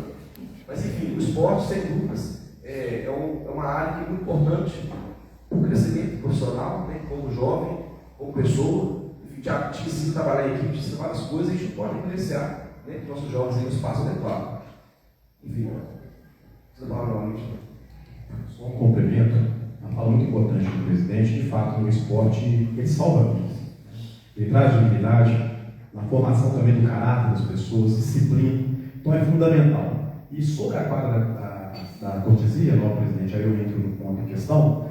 Mas, enfim, o esporte, sem dúvidas, é uma área que é muito importante para o crescimento profissional, né, como jovem, como pessoa. Enfim, já precisa trabalhar em equipe, precisa várias coisas, a gente não pode influenciar, né, que nossos jovens tenham um espaço adequado. Enfim, precisa falar novamente. Só um complemento, uma fala muito importante do presidente. De fato, no esporte, ele salva vidas. Ele traz dignidade, na formação também do caráter das pessoas, disciplina. Então é fundamental. E sobre a quadra da cortesia, nobre presidente, aí eu entro no ponto em questão,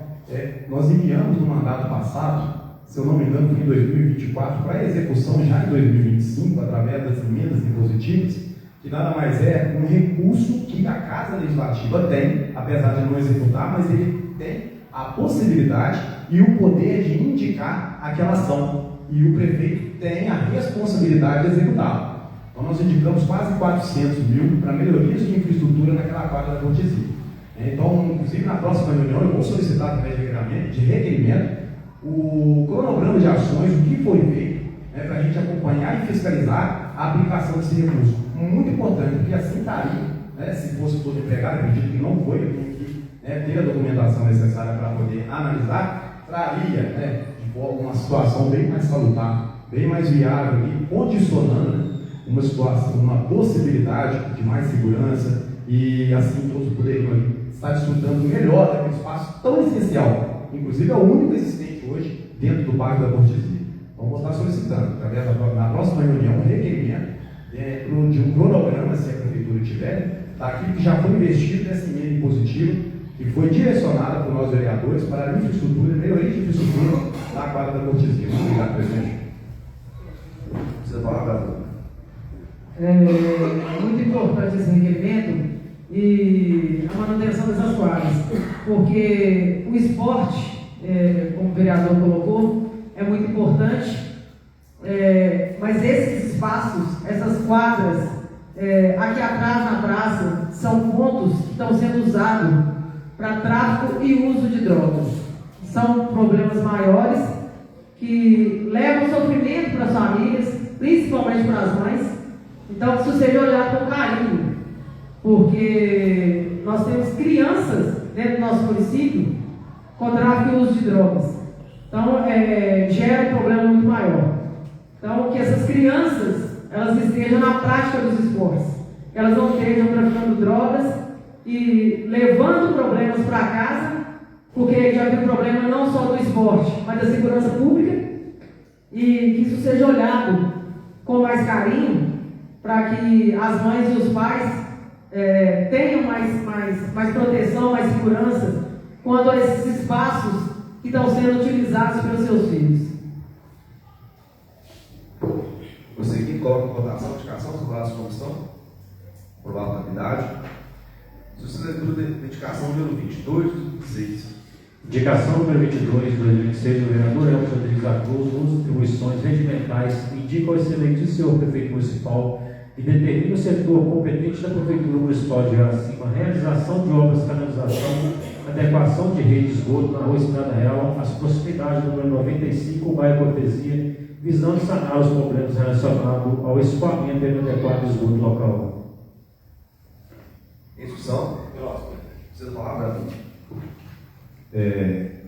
nós enviamos no mandato passado, se eu não me engano, em 2024, para execução já em 2025, através das emendas impositivas, que nada mais é um recurso que a Casa Legislativa tem, apesar de não executar, mas ele tem a possibilidade e o poder de indicar aquela ação. E o prefeito tem a responsabilidade de executá-la. Então nós indicamos quase 400 mil para melhorias de infraestrutura naquela quadra da cortesia. Então, inclusive na próxima reunião, eu vou solicitar através de requerimento o cronograma de ações, o que foi feito, para a gente acompanhar e fiscalizar a aplicação desse recurso. Muito importante, porque assim estaria, se fosse todo empregado, acredito que não foi, eu tenho que ter a documentação necessária para poder analisar, traria de uma situação bem mais salutar, bem mais viável e condicionando uma situação, uma possibilidade de mais segurança e assim todos poderiam estar desfrutando melhor daquele espaço tão essencial, inclusive é o único existente hoje dentro do bairro da Cortesia. Então vou estar solicitando, através na próxima reunião, um requerimento de um cronograma, se a prefeitura tiver, daquilo que já foi investido nessa emenda impositiva, que foi direcionada por nós vereadores para a infraestrutura, melhoria de infraestrutura na quadra da Cortesia. Muito obrigado, presidente. Precisa falar, Gabriel? É muito importante esse requerimento e a manutenção dessas quadras, porque o esporte, como o vereador colocou, é muito importante, mas esses espaços, essas quadras, aqui atrás na praça, são pontos que estão sendo usados para tráfico e uso de drogas. São problemas maiores que levam sofrimento para as famílias, principalmente para as mães. Então, isso seja olhado com carinho, porque nós temos crianças dentro do nosso município com tráfico e uso de drogas. Então, gera um problema muito maior. Então, que essas crianças, elas estejam na prática dos esportes. Elas não estejam traficando drogas e levando problemas para casa, porque já tem problema não só do esporte, mas da segurança pública, e que isso seja olhado com mais carinho, para que as mães e os pais tenham mais proteção, mais segurança quanto a esses espaços que estão sendo utilizados pelos seus filhos. Você aqui coloca em votação a indicação sobre a comissão, aprovar a unanimidade. Leitura de indicação número 22, 2016. Indicação número 22 de 2016 do vereador Elton Rodrigues da Cruz, uso de atribuições regimentais, indica ao excelente senhor prefeito municipal e determina o setor competente da Prefeitura Municipal de Iracema a realização de obras de canalização, adequação de rede de esgoto na rua Estrada Real, às proximidades do número 95, bairro Cortesia, visando sanar os problemas relacionados ao escoamento inadequado do esgoto local. Em discussão? Precisa falar, Brasil?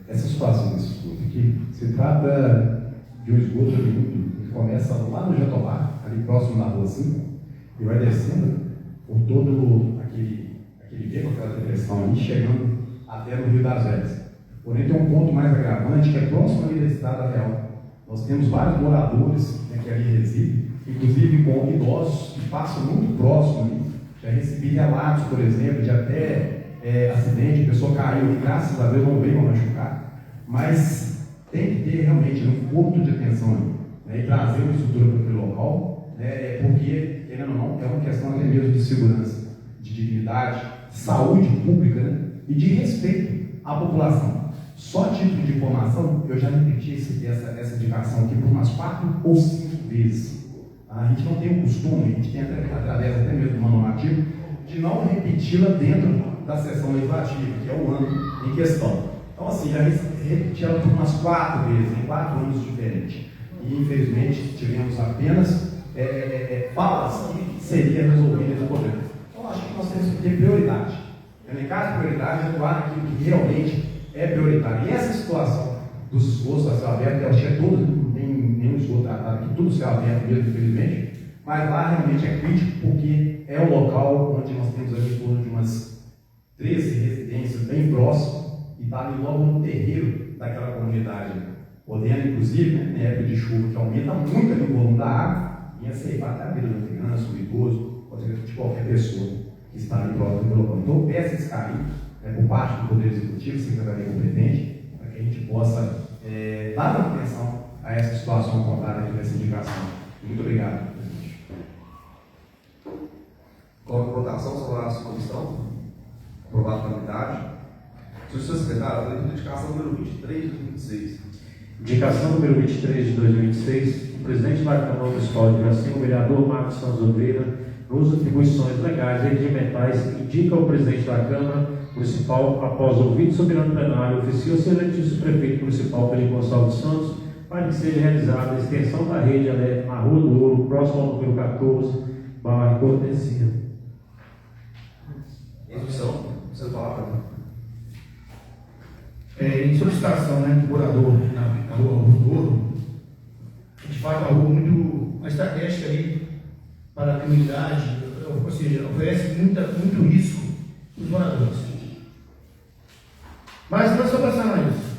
Essa situação desse esgoto aqui, se trata de um esgoto que começa lá no Jatobá, ali próximo da Rua 5, e vai descendo por todo aquele beco, aquela depressão ali, chegando até no Rio das Velhas. Porém, tem um ponto mais agravante, que é próximo ali da Estrada Real. Nós temos vários moradores, que ali residem, inclusive com idosos que passam muito próximo ali. Já recebi relatos, por exemplo, de até acidente, a pessoa caiu e graças a Deus não veio a machucar, mas tem que ter realmente um ponto de atenção ali, né, e trazer uma estrutura para aquele local, porque, querendo ou não, é uma questão até mesmo de segurança, de dignidade, de saúde pública, né, e de respeito à população. Só título de informação, eu já repeti essa indicação aqui por umas 4 ou 5 vezes. Tá? A gente não tem o costume, a gente tenta, através até mesmo do normativo, de não repeti-la dentro da sessão legislativa, que é o ano em questão. Então, assim, já repeti ela por umas 4 vezes, em 4 anos diferentes. E, infelizmente, tivemos apenas falas que seria resolvido esse problema. Então, acho que nós temos que ter prioridade. Elencar as prioridades, atuar naquilo que realmente é prioritário. E essa situação dos esgotos a céu aberto, eu acho que é todo, não tem nenhum esgoto tratado aqui, tudo céu aberto mesmo, infelizmente, mas lá realmente é crítico porque é o local onde nós temos ali em torno de umas 13 residências bem próximas e está ali logo no terreiro daquela comunidade, podendo inclusive, né, na época de chuva, que aumenta muito ali o volume da água, e ceifar até a vida da criança, do idoso, pode ser de qualquer pessoa que está ali próximo do local. Então, peço esse carinho por parte do Poder Executivo, secretaria competente, para que a gente possa dar atenção a essa situação contada aqui nessa indicação. Muito obrigado, presidente. Coloco a votação sobre a comissão. Aprovado pela unidade. Senhor secretário, a leitura de indicação número 23 de 2026. Indicação número 23 de 2026. O presidente da Câmara Municipal de Iraci, o vereador Marcos Santos Oliveira, nos atribuições legais e regimentais, indica ao presidente da Câmara Municipal, após ouvir soberano plenário, oficia o excelentíssimo prefeito municipal Felipe Gonçalves Santos, para que seja realizada a extensão da rede elétrica na Rua do Ouro, próximo ao número 14, bairro Cortesia. Execução. Você fala Em solicitação, né, do morador na Rua do Ouro, a gente faz uma rua muito estratégica ali para a comunidade, ou seja, oferece muito risco para os moradores. Mas não é só passar isso.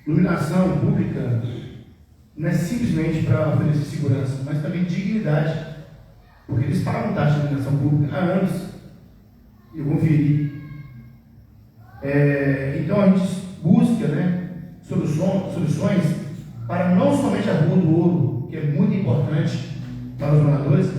Iluminação pública não é simplesmente para oferecer segurança, mas também dignidade, porque eles pagam taxa de iluminação pública há anos. Eu conferi. Então a gente busca, né, soluções para não somente a Rua do Ouro, que é muito importante para os moradores,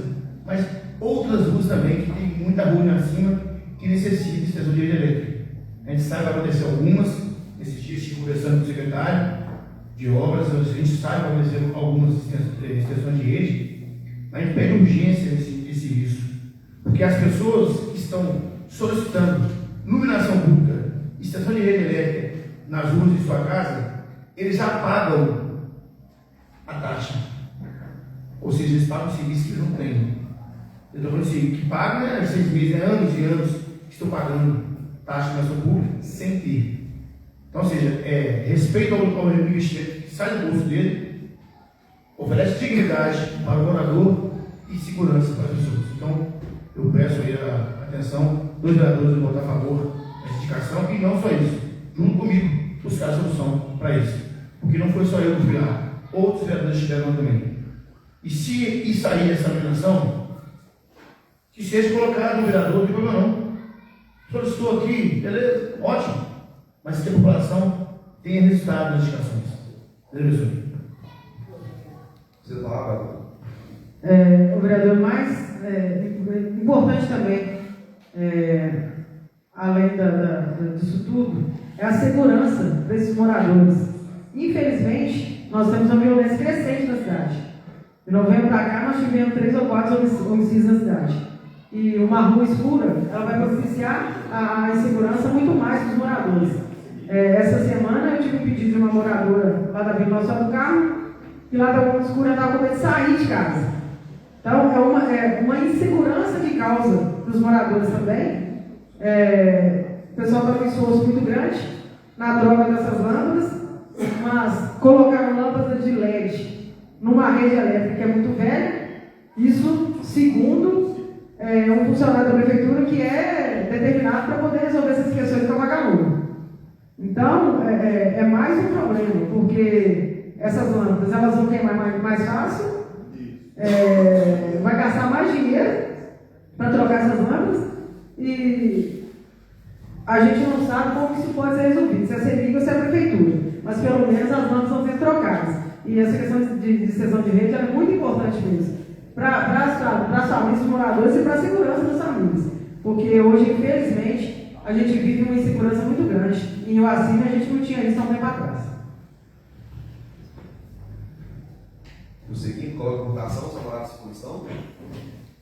mas outras ruas também, que tem muita rua lá acima que necessita de extensão de rede elétrica. A gente sabe que vai acontecer algumas, esses dias estive conversando com o secretário de obras, a gente sabe que vai acontecer algumas extensões de rede, a gente pede urgência nesse risco, porque as pessoas que estão solicitando iluminação pública, extensão de rede elétrica nas ruas de sua casa, eles já pagam a taxa. Ou seja, eles pagam serviço que eles não têm. Eu estou falando assim, que pagam, né, 6 meses, anos e anos, estão pagando taxa de iluminação pública sem ter. Então, ou seja, respeito ao investimento que sai do bolso dele, oferece dignidade para o morador e segurança para as pessoas. Então, eu peço aí a atenção dos vereadores a votar a favor dessa indicação e não só isso, junto comigo, buscar a solução para isso. Porque não foi só eu que fui lá, outros vereadores estiveram lá também. E se sair essa iluminação, que seja colocado no vereador, não tem problema não. Solicitou aqui, beleza, ótimo. Mas que a população tenha resultado nas indicações. Beleza, professor? Você fala, O vereador mais importante também, além disso tudo, é a segurança desses moradores. Infelizmente, nós temos uma violência crescente na cidade. De novembro para cá, nós tivemos 3 ou 4 homicídios na cidade. E uma rua escura, ela vai propiciar a insegurança muito mais dos moradores. Essa semana eu tive um pedido de uma moradora lá da Vila Nossa do Carmo, que lá da rua escura estava com medo de sair de casa. Então, é uma insegurança que causa para os moradores também. O pessoal está com um esforço muito grande na droga dessas lâmpadas, mas colocaram lâmpadas de LED numa rede elétrica que é muito velha, isso segundo um funcionário da prefeitura que é determinado para poder resolver essas questões com a vagabundo. Então, é mais um problema, porque essas lâmpadas elas vão queimar mais fácil, vai gastar mais dinheiro para trocar essas lâmpadas e a gente não sabe como isso pode ser resolvido, se é a CEMIG ou se é a prefeitura, mas pelo menos as lâmpadas vão ser trocadas. E essa questão de extensão de rede é muito importante mesmo, para as famílias, os moradores e para a segurança das famílias. Porque hoje, infelizmente, a gente vive uma insegurança muito grande. Em Uacina a gente não tinha isso há um tempo atrás. O seguinte, coloca a votação, os aparatos de comissão.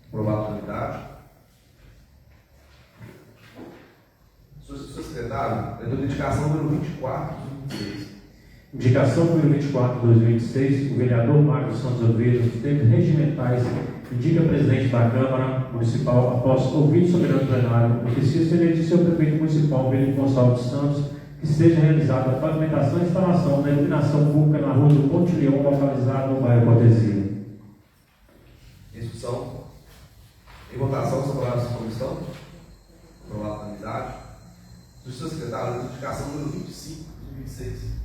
Aprovado por unanimidade. Senhor secretário, é da indicação número 24 de 2026. Indicação número 24 de 2026, o vereador Marcos Santos Oliveira, nos termos regimentais, indica presidente da Câmara Municipal, após ouvir o soberano plenário, oficia excelente seu prefeito municipal, Felipe Gonçalves Santos, que seja realizada a pavimentação e instalação da iluminação pública na rua do Ponte Leão, localizada no bairro Cortesia. Em discussão. Em votação, são palavras de comissão. Aprovado por unanimidade. Senhor secretário, indicação número 25 de 2026.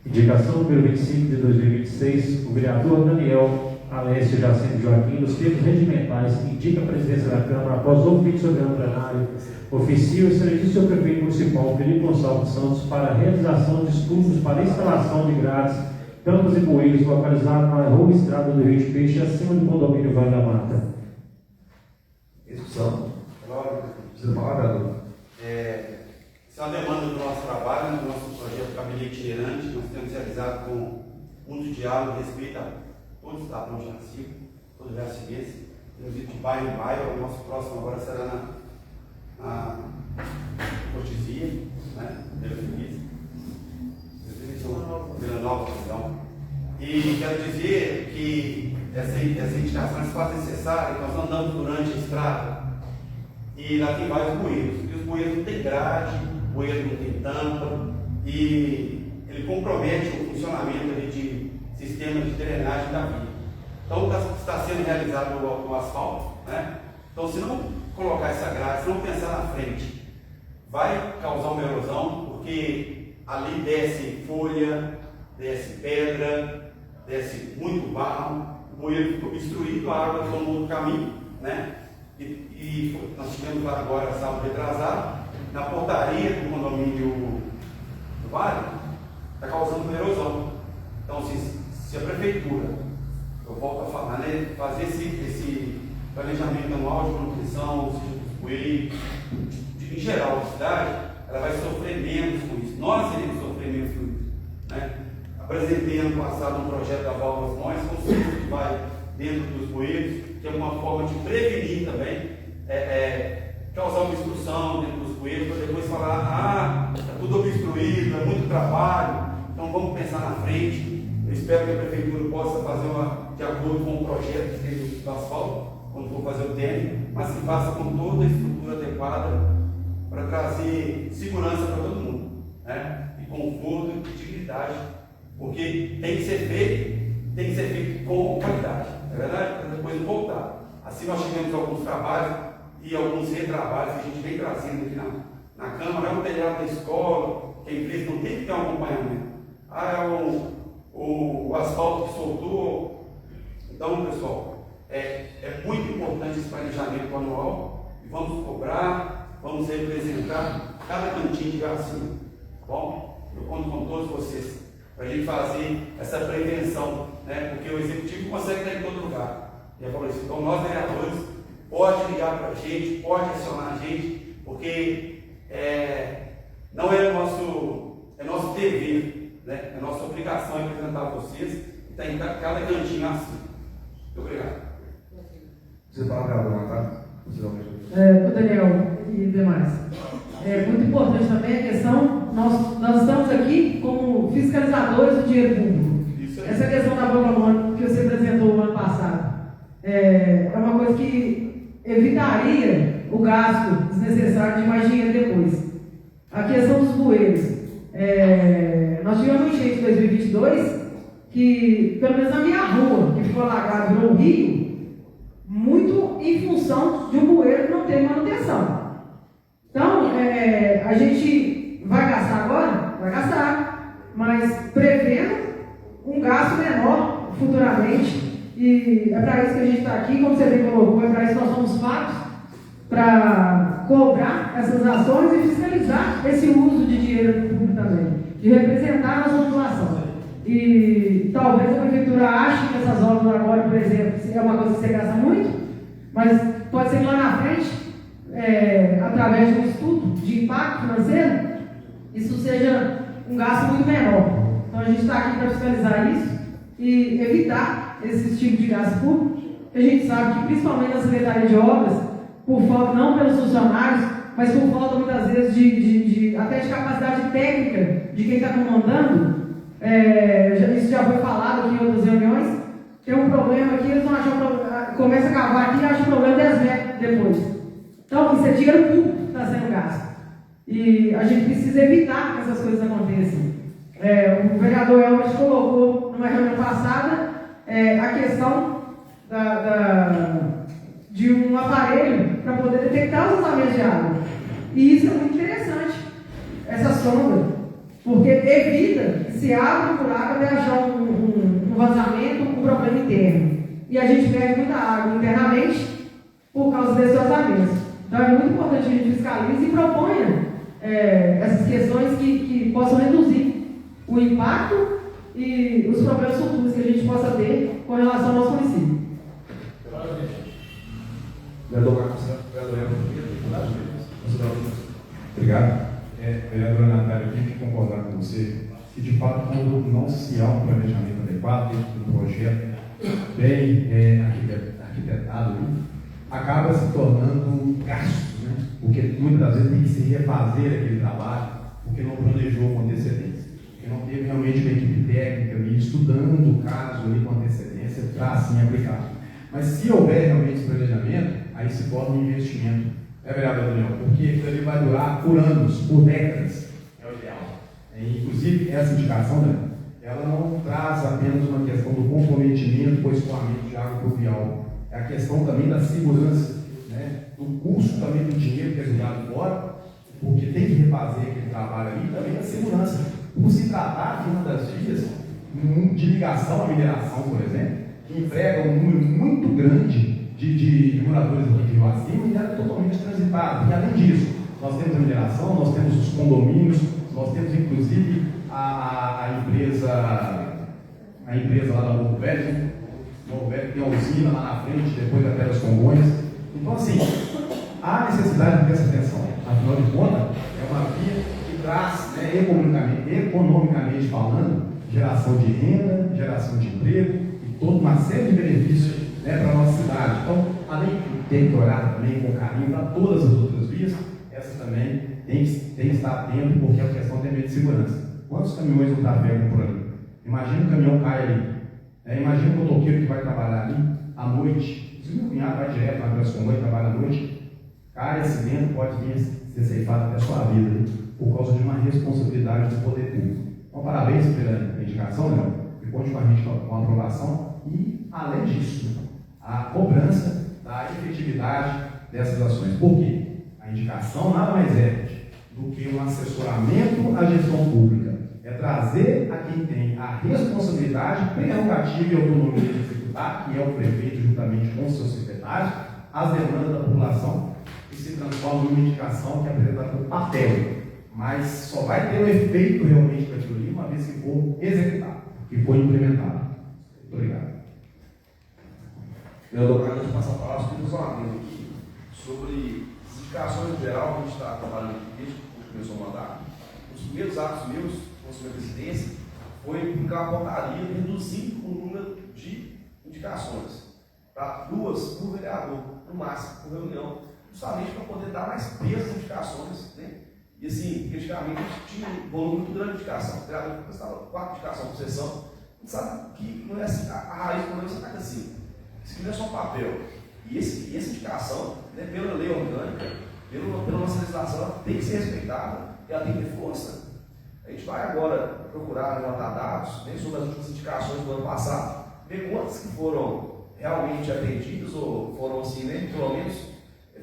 Indicação número 25 de 2026, o vereador Daniel Alessio Jacinto Joaquim, nos termos regimentais, indica a presidência da Câmara, após ouvir o soberano plenário, oficia o excelentíssimo prefeito municipal, Felipe Gonçalves Santos, para a realização de estudos para instalação de grades, campos e bueiros localizados na rua Estrada do Rio de Peixe, acima do condomínio Vale da Mata. Em discussão. Precisa falar, vereador? Isso é uma demanda do nosso trabalho, do nosso projeto Caminho Itinerante. Nós temos realizado com muito diálogo, respeito a todo o estado de Jaci, todo o resto de mês. Temos ido de bairro em bairro. O nosso próximo agora será na Cortesia, né? Vila Feliz. Vila Nova, perdão. E quero dizer que essa indicação se faz necessária. Nós andamos durante a estrada e lá tem vários bueiros. E os bueiros não têm grade, o bueiro não tem tampa, e ele compromete o funcionamento ali de sistema de drenagem da via. Então está sendo realizado no asfalto, né? Então, se não colocar essa grade, se não pensar na frente, vai causar uma erosão, porque ali desce folha, desce pedra, desce muito barro, o bueiro ficou obstruído, a água tomou outro caminho, né? E nós tivemos lá agora, sábado retrasado, na portaria do condomínio do Vale, está causando uma erosão. Então, se a prefeitura, eu volto a falar, né, fazer esse planejamento anual de manutenção, dos bueiros, em geral, a cidade, ela vai sofrer menos com isso. Nós iremos sofrer menos com isso, né? Apresentei ano passado um projeto da Válvulas Mães, com um que vai dentro dos bueiros, que é uma forma de prevenir também, causar uma obstrução dentro dos bueiros, para depois falar, está tudo obstruído, é muito trabalho, então vamos pensar na frente. Eu espero que a prefeitura possa fazer de acordo com o projeto que tem do asfalto, quando for fazer o térreo, mas que faça com toda a estrutura adequada para trazer segurança para todo mundo, né? E conforto e dignidade, porque tem que ser feito com qualidade, é verdade? Para depois voltar. Assim nós tivemos alguns trabalhos e alguns retrabalhos que a gente vem trazendo aqui na Câmara. É um telhado da escola, que a empresa não tem que ter um acompanhamento. É o asfalto que soltou. Então, pessoal, é muito importante esse planejamento anual, e vamos cobrar, vamos representar cada cantinho de Jaci, tá bom? Eu conto com todos vocês para a gente fazer essa prevenção, né? Porque o executivo consegue estar em todo lugar. E é por isso. Então, nós vereadores, pode ligar para a gente, pode acionar a gente, porque não é nosso dever, né? É nossa obrigação representar vocês, e está em cada cantinho assim. Muito obrigado. Você fala, vereador, tá? O Daniel e demais. É muito importante também a questão, nós estamos aqui como fiscalizadores do dinheiro público. Essa questão da bomba que você apresentou no ano passado é uma coisa que evitaria o gasto desnecessário de mais dinheiro depois. A questão dos bueiros. Nós tivemos um enchente em 2022 que, pelo menos na minha rua, que ficou alagado, virou um rio, muito em função de um bueiro que não tem manutenção. Então, a gente vai gastar agora? Vai gastar, mas prevendo um gasto menor futuramente. E é para isso que a gente está aqui, como você bem colocou, é para isso que nós somos pagos, para cobrar essas ações e fiscalizar esse uso de dinheiro público também, de representar a nossa população. E talvez a prefeitura ache que essas obras agora, por exemplo, é uma coisa que você gasta muito, mas pode ser que lá na frente, através de um estudo de impacto financeiro, isso seja um gasto muito menor. Então a gente está aqui para fiscalizar isso e evitar esse tipo de gasto público. A gente sabe que, principalmente na Secretaria de Obras, por falta, não pelos funcionários, mas por falta muitas vezes até de capacidade técnica de quem está comandando, isso já foi falado aqui em outras reuniões, tem um problema aqui, eles não acham, começa a cavar aqui e acham problema 10 metros depois. Então, isso é dinheiro público que está sendo gasto. E a gente precisa evitar que essas coisas aconteçam. O vereador Elvis colocou numa reunião passada a questão de um aparelho para poder detectar os vazamentos de água. E isso é muito interessante, essa sonda, porque evita que se abra um buraco até achar um vazamento, um problema interno. E a gente perde muita água internamente por causa desses vazamentos. Então é muito importante que a gente fiscalize e proponha essas questões que possam reduzir o impacto e os problemas futuros que a gente possa ter com relação ao nosso município. Obrigado. Vereadora Natália, eu tenho que concordar com você que, de fato, quando não se há um planejamento adequado dentro de um projeto bem arquitetado, acaba se tornando gasto, né? Porque muitas das vezes tem que se refazer aquele trabalho, porque não planejou com antecedência, porque não teve realmente uma equipe técnica ali estudando o caso ali com antecedência para assim aplicar. Mas se houver realmente esse planejamento, aí se torna um investimento. Vereador Daniel, porque ele vai durar por anos, por décadas, é o ideal. Inclusive, essa indicação, né, ela não traz apenas uma questão do comprometimento com o escoamento de água pluvial, é a questão também da segurança, né, do custo também do dinheiro que é jogado fora, porque tem que refazer aquele trabalho ali, e também da segurança. Por se tratar de uma das vias de ligação à mineração, por exemplo, que emprega um número muito grande de moradores aqui de Rio Acima e ela é totalmente transitada. E além disso, nós temos a mineração, nós temos os condomínios, nós temos inclusive a empresa lá da Novo Velho, que tem a usina lá na frente, depois da Terra dos Congonhas. Então, assim, há necessidade dessa atenção. Afinal de contas, é uma via que traz, né, economicamente falando, geração de renda, geração de emprego e toda uma série de benefícios, né, para a nossa cidade. Então, além de ter que olhar também com carinho para todas as outras vias, essa também tem que estar atento, porque é uma questão também de segurança. Quantos caminhões não trafegam por ali? Imagina um caminhão cai ali. Imagina um motoqueiro que vai trabalhar ali à noite. Se o meu cunhado vai direto na Transcomboio e trabalha à noite, cai acidente, pode vir ser ceifado até a sua vida, por causa de uma responsabilidade do poder público. Então, parabéns pela indicação, Léo, e continuamente com a aprovação. E, além disso, a cobrança da efetividade dessas ações. Por quê? A indicação nada mais é do que um assessoramento à gestão pública. É trazer a quem tem a responsabilidade, prerrogativa e autonomia de executar, que é o prefeito juntamente com seus secretários, as demandas da população, e se transforma numa indicação que é apresentada por papel. Mas só vai ter o efeito realmente daquilo ali uma vez que for executado, que for implementado. Muito obrigado. Eu dou para a gente passar a palavra sobre o isolamento aqui, sobre as indicações em geral que a gente está trabalhando aqui desde que começou o mandato. Os primeiros atos meus, com a sua presidência, foi publicar uma portaria reduzindo o número de indicações para 2 por vereador, no máximo, por reunião, justamente para poder dar mais peso às indicações, né? E assim, praticamente tinha um volume muito grande de indicação. O vereador estava 4 indicações por sessão. A gente sabe que não é assim, a raiz do problema está assim. Isso não é só papel. E essa indicação, né, pela lei orgânica, pela nossa legislação, ela tem que ser respeitada e ela tem que ter força. A gente vai agora procurar levantar dados, né, sobre as últimas indicações do ano passado, ver quantas que foram realmente atendidas ou foram assim, né, pelo menos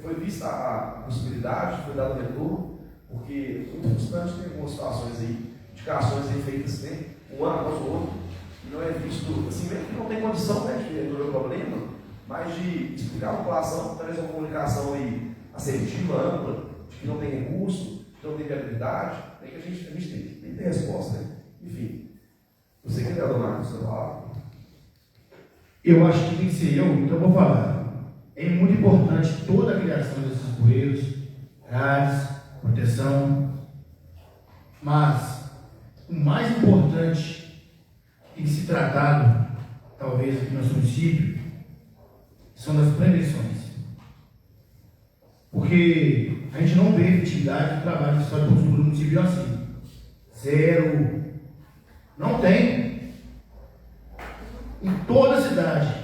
foi vista a possibilidade, foi dado retorno, porque muitos anos tem algumas situações aí, indicações aí feitas, né, um ano após o outro, e não é visto, assim, mesmo que não tem condição, né, de resolver o problema, mas de explicar a população, através de uma comunicação aí assertiva, ampla, de que não tem recurso, que não tem viabilidade, né, que a gente tem que ter resposta, né? Enfim, você quer dar uma você fala? Eu acho que tem que ser eu, então eu vou falar. É muito importante toda a criação desses bueiros, grades, proteção, mas o mais importante tem que ser tratado talvez aqui no nosso município, são das prevenções. Porque a gente não vê efetividade do trabalho de história de postura no município de Jaci. Zero. Não tem. Em toda a cidade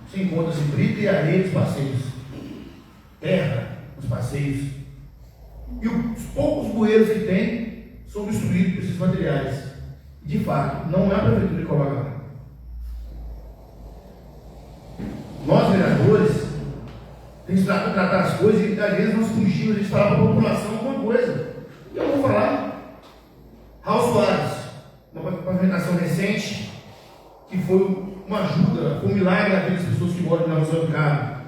se encontra-se brita e areia dos passeios, terra nos passeios, e os poucos bueiros que tem são obstruídos por esses materiais. De fato, não é a prefeitura que coloca lá. Nós, vereadores, temos que tratar as coisas e às vezes nós fugimos, a gente fala para a população alguma coisa. E eu vou falar. Raul Soares, uma pavimentação recente, que foi uma ajuda, foi um milagre a vida das pessoas que moram na Rua do Carmo.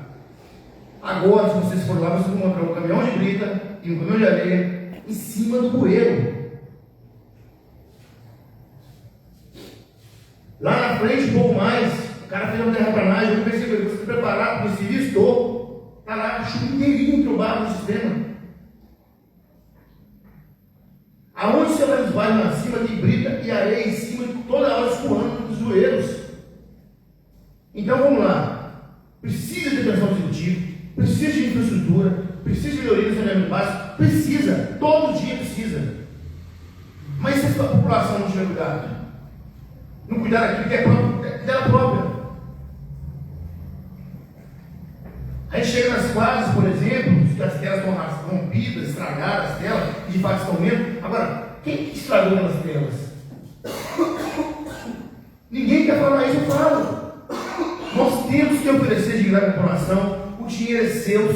Agora, se vocês forem lá, vocês vão encontrar um caminhão de brita e um caminhão de areia em cima do bueiro. Lá na frente, um pouco mais, o cara fez uma terraplanagem, eu pensei, você está preparado para esse serviço? Estou. Está lá, a chuva inteirinho entrobado no sistema. Aonde você vai nos bairros lá em cima, tem brita e areia em cima, toda hora escoando dos bueiros. Então vamos lá. Precisa de atenção executiva, precisa de infraestrutura, precisa de melhoria do saneamento básico, precisa, todo dia precisa. Mas se a população não tiver cuidado, não cuidar daquilo que é dela própria. A gente chega nas quadras, por exemplo, que as telas estão rompidas, estragadas, as telas, que de fato estão mesmo. Agora, quem que estragou aquelas telas? Ninguém quer falar isso, eu falo. Nós temos que oferecer dignidade à população, o dinheiro é seu,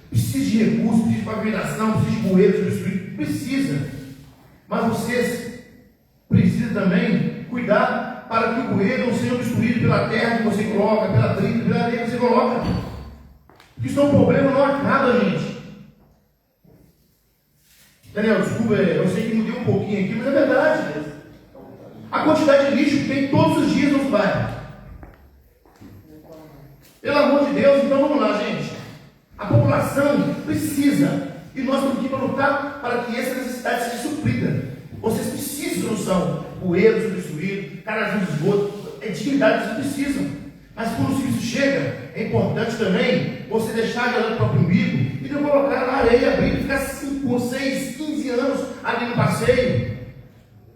precisa de recursos, precisa de pavimentação, precisa de bueiros, precisa. Mas vocês precisam também cuidar para que o bueiro não seja obstruído pela terra que você coloca, pela brita, pela areia que você coloca. Porque isso é um problema, não acaba, gente. Daniel, desculpa, eu sei que mudei um pouquinho aqui, mas é verdade. A quantidade de lixo que tem todos os dias nos bairros. Pelo amor de Deus, então vamos lá, gente. A população precisa, e nós estamos aqui para lutar para que essa necessidade seja suprida. Vocês precisam de solução. Bueiros obstruídos, canais de esgoto, é dignidade, vocês precisam. Mas quando o serviço chega, é importante também você deixar de olhar para o próprio umbigo e não colocar na areia, abrir e ficar 5, 6, 15 anos ali no passeio,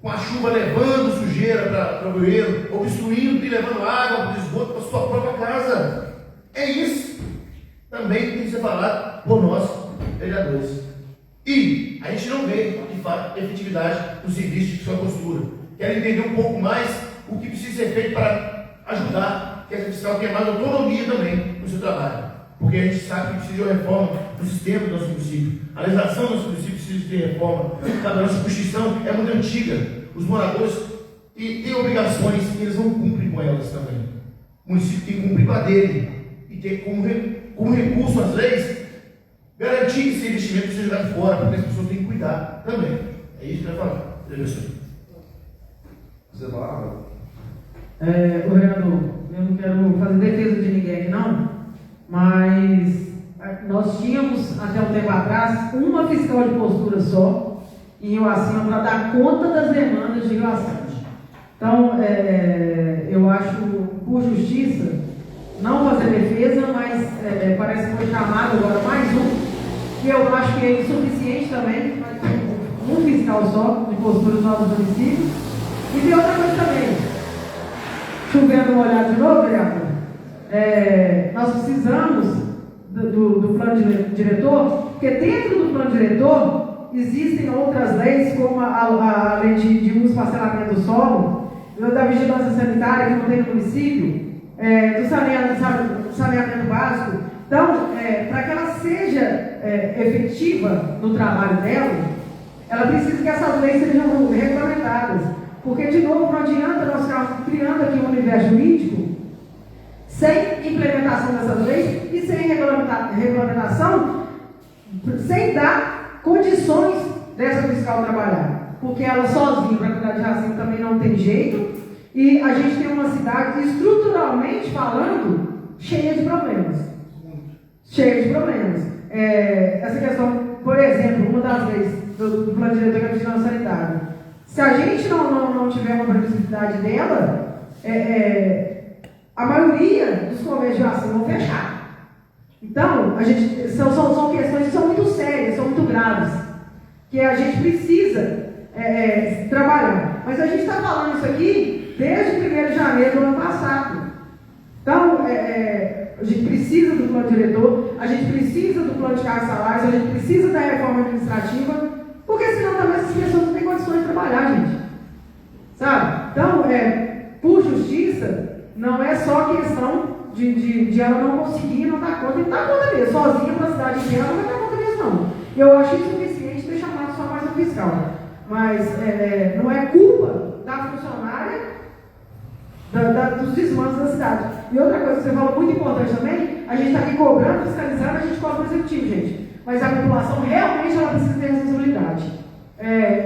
com a chuva levando sujeira para o bueiro, obstruindo e levando água para o esgoto para a sua própria casa. É isso. Também tem que ser falado por nós, vereadores. E a gente não vê, de fato, efetividade no serviço de sua postura. Quero entender um pouco mais o que precisa ser feito para ajudar que essa fiscal tenha mais autonomia também no seu trabalho. Porque a gente sabe que precisa de uma reforma do sistema do nosso município. A legislação do nosso município precisa de reforma. A nossa Constituição é muito antiga. Os moradores têm obrigações e eles não cumprem com elas também. O município tem que cumprir com a dele. E ter como recurso as leis, garantir que esse investimento seja jogado fora, porque as pessoas têm que cuidar também. É isso que eu vou falar. Você fala? O vereador, eu não quero fazer defesa de ninguém aqui não, mas nós tínhamos até um tempo atrás uma fiscal de postura só em Rio Acima para dar conta das demandas de Rio Acima. Então, eu acho, por justiça, não fazer defesa, mas parece que foi chamado agora mais um, que eu acho que é insuficiente também, mas um fiscal só de postura só do município. E tem outra coisa também, chovendo molhado de novo, vereador, nós precisamos do plano diretor, porque dentro do plano diretor existem outras leis, como a lei de uso e parcelamento do solo, da vigilância sanitária que não tem no município, do saneamento básico. Então, para que ela seja efetiva no trabalho dela, ela precisa que essas leis sejam regulamentadas. Porque, de novo, não adianta nós ficarmos criando aqui um universo jurídico sem implementação dessas leis e sem regulamentação, sem dar condições dessa fiscal trabalhar. Porque ela sozinha, para cuidar de racismo, também não tem jeito. E a gente tem uma cidade, estruturalmente falando, cheia de problemas. Cheia de problemas. Essa questão, por exemplo, uma das leis do plano diretor da vigilância sanitária. Se a gente não tiver uma previsibilidade dela, a maioria dos convênios de vacina vão fechar. Então, são questões que são muito sérias, são muito graves, que a gente precisa trabalhar. Mas a gente está falando isso aqui desde 1º de janeiro do ano passado. Então, a gente precisa do plano diretor, a gente precisa do plano de cargos e salários, a gente precisa da reforma administrativa, porque senão também essas pessoas não têm condições de trabalhar, gente. Sabe? Então, por justiça, não é só questão de ela não conseguir, não dar conta, e não dá conta mesmo. Sozinha para a cidade inteira, ela não vai dar conta disso, não. Eu acho insuficiente ter chamado só mais um fiscal. Mas não é culpa da funcionária dos desmandos da cidade. E outra coisa que você falou muito importante também, a gente está aqui cobrando, fiscalizando, a gente cobra o executivo, gente. Mas a população realmente ela precisa ter responsabilidade.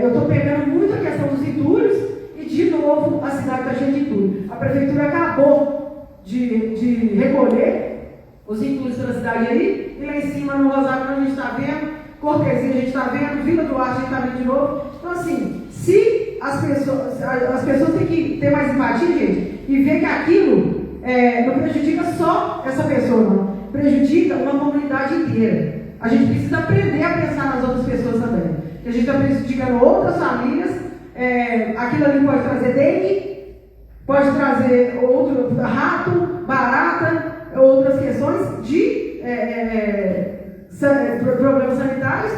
Eu estou pegando muito a questão dos entulhos e, de novo, a cidade está cheia de entulho. A prefeitura acabou de recolher os entulhos pela cidade aí, e lá em cima no Rosário a gente está vendo, Cortesia a gente está vendo, Vila do Arte a gente está vendo de novo. Então, assim, se as pessoas têm que ter mais empatia, gente, e ver que aquilo não prejudica só essa pessoa, não. Prejudica uma comunidade inteira. A gente precisa aprender a pensar nas outras pessoas também. Que a gente está prejudicando outras famílias. Aquilo ali pode trazer dengue, pode trazer outro rato, barata, outras questões de problemas sanitários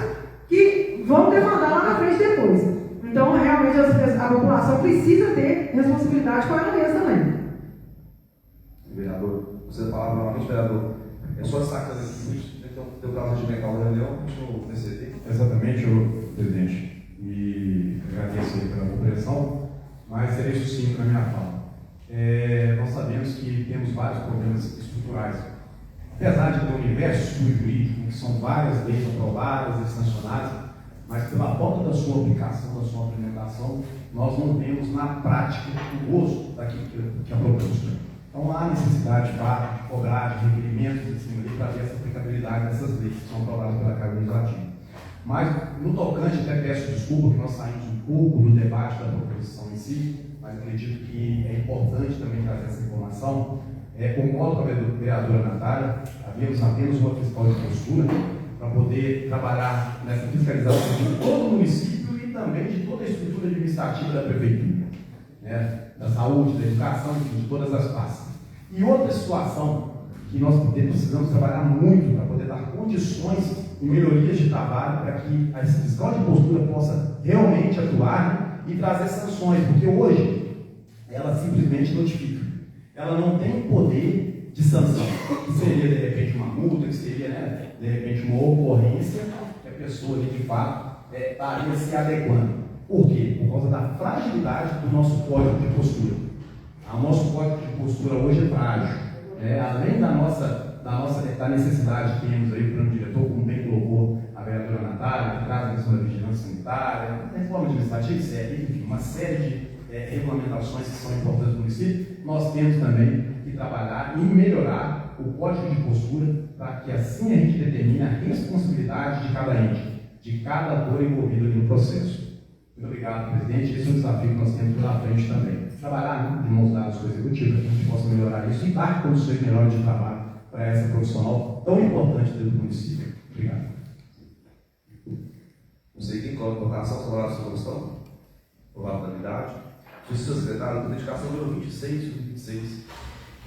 que vão demandar lá na frente depois. Então, realmente, a população precisa ter responsabilidade com ela mesma também. Vereador, você falava novamente, vereador, só destaca aqui, deu caso de reunião da reunião, no DCT. Exatamente, presidente. E agradeço aí pela compreensão, mas serei sucinto na minha fala. Nós sabemos que temos vários problemas estruturais. Apesar de ter um universo jurídico, que são várias leis aprovadas e sancionadas, mas pela falta da sua aplicação, da sua implementação, nós não vemos na prática o gosto daquilo que é proposto. Então há necessidade de cobrar de requerimentos em cima dele para ver essa aplicabilidade dessas leis que são aprovadas pela Câmara Legislativa. Mas, no tocante, até peço desculpa que nós saímos um pouco do debate da proposição em si, mas acredito que é importante também trazer essa informação. Concordo com a vereadora Natália, havíamos apenas uma fiscal de postura para poder trabalhar nessa fiscalização de todo o município e também de toda a estrutura administrativa da prefeitura, da saúde, da educação, enfim, de todas as partes. E outra situação que nós precisamos trabalhar muito para poder dar condições e melhorias de trabalho para que a fiscal de postura possa realmente atuar e trazer sanções, porque hoje ela simplesmente notifica. Ela não tem poder de sanção, que seria de repente uma multa, que seria de repente uma ocorrência que a pessoa ali de fato estaria se adequando. Por quê? Por causa da fragilidade do nosso código de postura. O nosso código de postura hoje é frágil. Além da necessidade que temos aí, o plano diretor, como bem colocou a vereadora Natália, que traz a questão da vigilância sanitária, reforma administrativa, enfim, uma série de regulamentações que são importantes no município, nós temos também que trabalhar e melhorar o código de postura para que assim a gente determine a responsabilidade de cada ente, de cada ator envolvido ali no processo. Muito obrigado, presidente. Esse é um desafio que nós temos pela frente também. Trabalhar de mãos dadas com o executivo para que a gente possa melhorar isso e dar condições melhores de trabalho para essa profissional tão importante dentro do município. Obrigado. Não sei quem coloca votação sobre a sua comissão. Provavelidade. Justiça secretária, dedicação número 26 de 2026.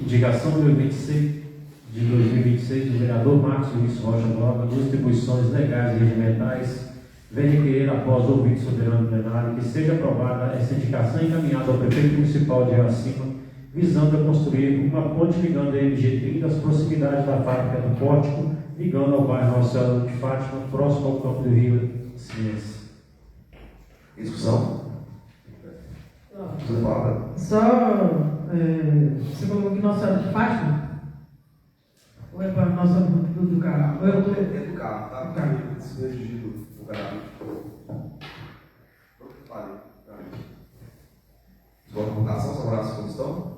Indicação número 26 de 2026 do vereador Marcos Luiz Rocha Nova, duas atribuições legais e regimentais, venha querer, após o ouvido soberano plenário, que seja aprovada essa indicação encaminhada ao prefeito municipal de Iracema, visando a construir uma ponte ligando a MG30 às proximidades da fábrica do Pórtico, ligando ao bairro Nossa Senhora de Fátima, próximo ao campo do Rio Ciência. Discussão? Você fala. Você falou que Nossa Senhora de Fátima? Ou é para Nossa do carro? Ou eu tô... É do carro, tá? Do carro. Isso é exigido do carro. Vale. Escolha a votação, sobre a sua questão.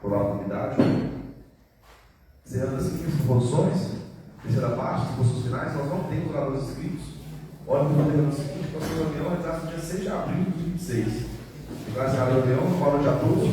Probabilidade. Encerrando as seguintes proposições. Terceira parte, disposições finais, nós não temos oradores inscritos. Olha para o modelo seguinte, para a sua reunião realizada no dia 6 de abril de 2026. Graças a Deus, boa noite a todos.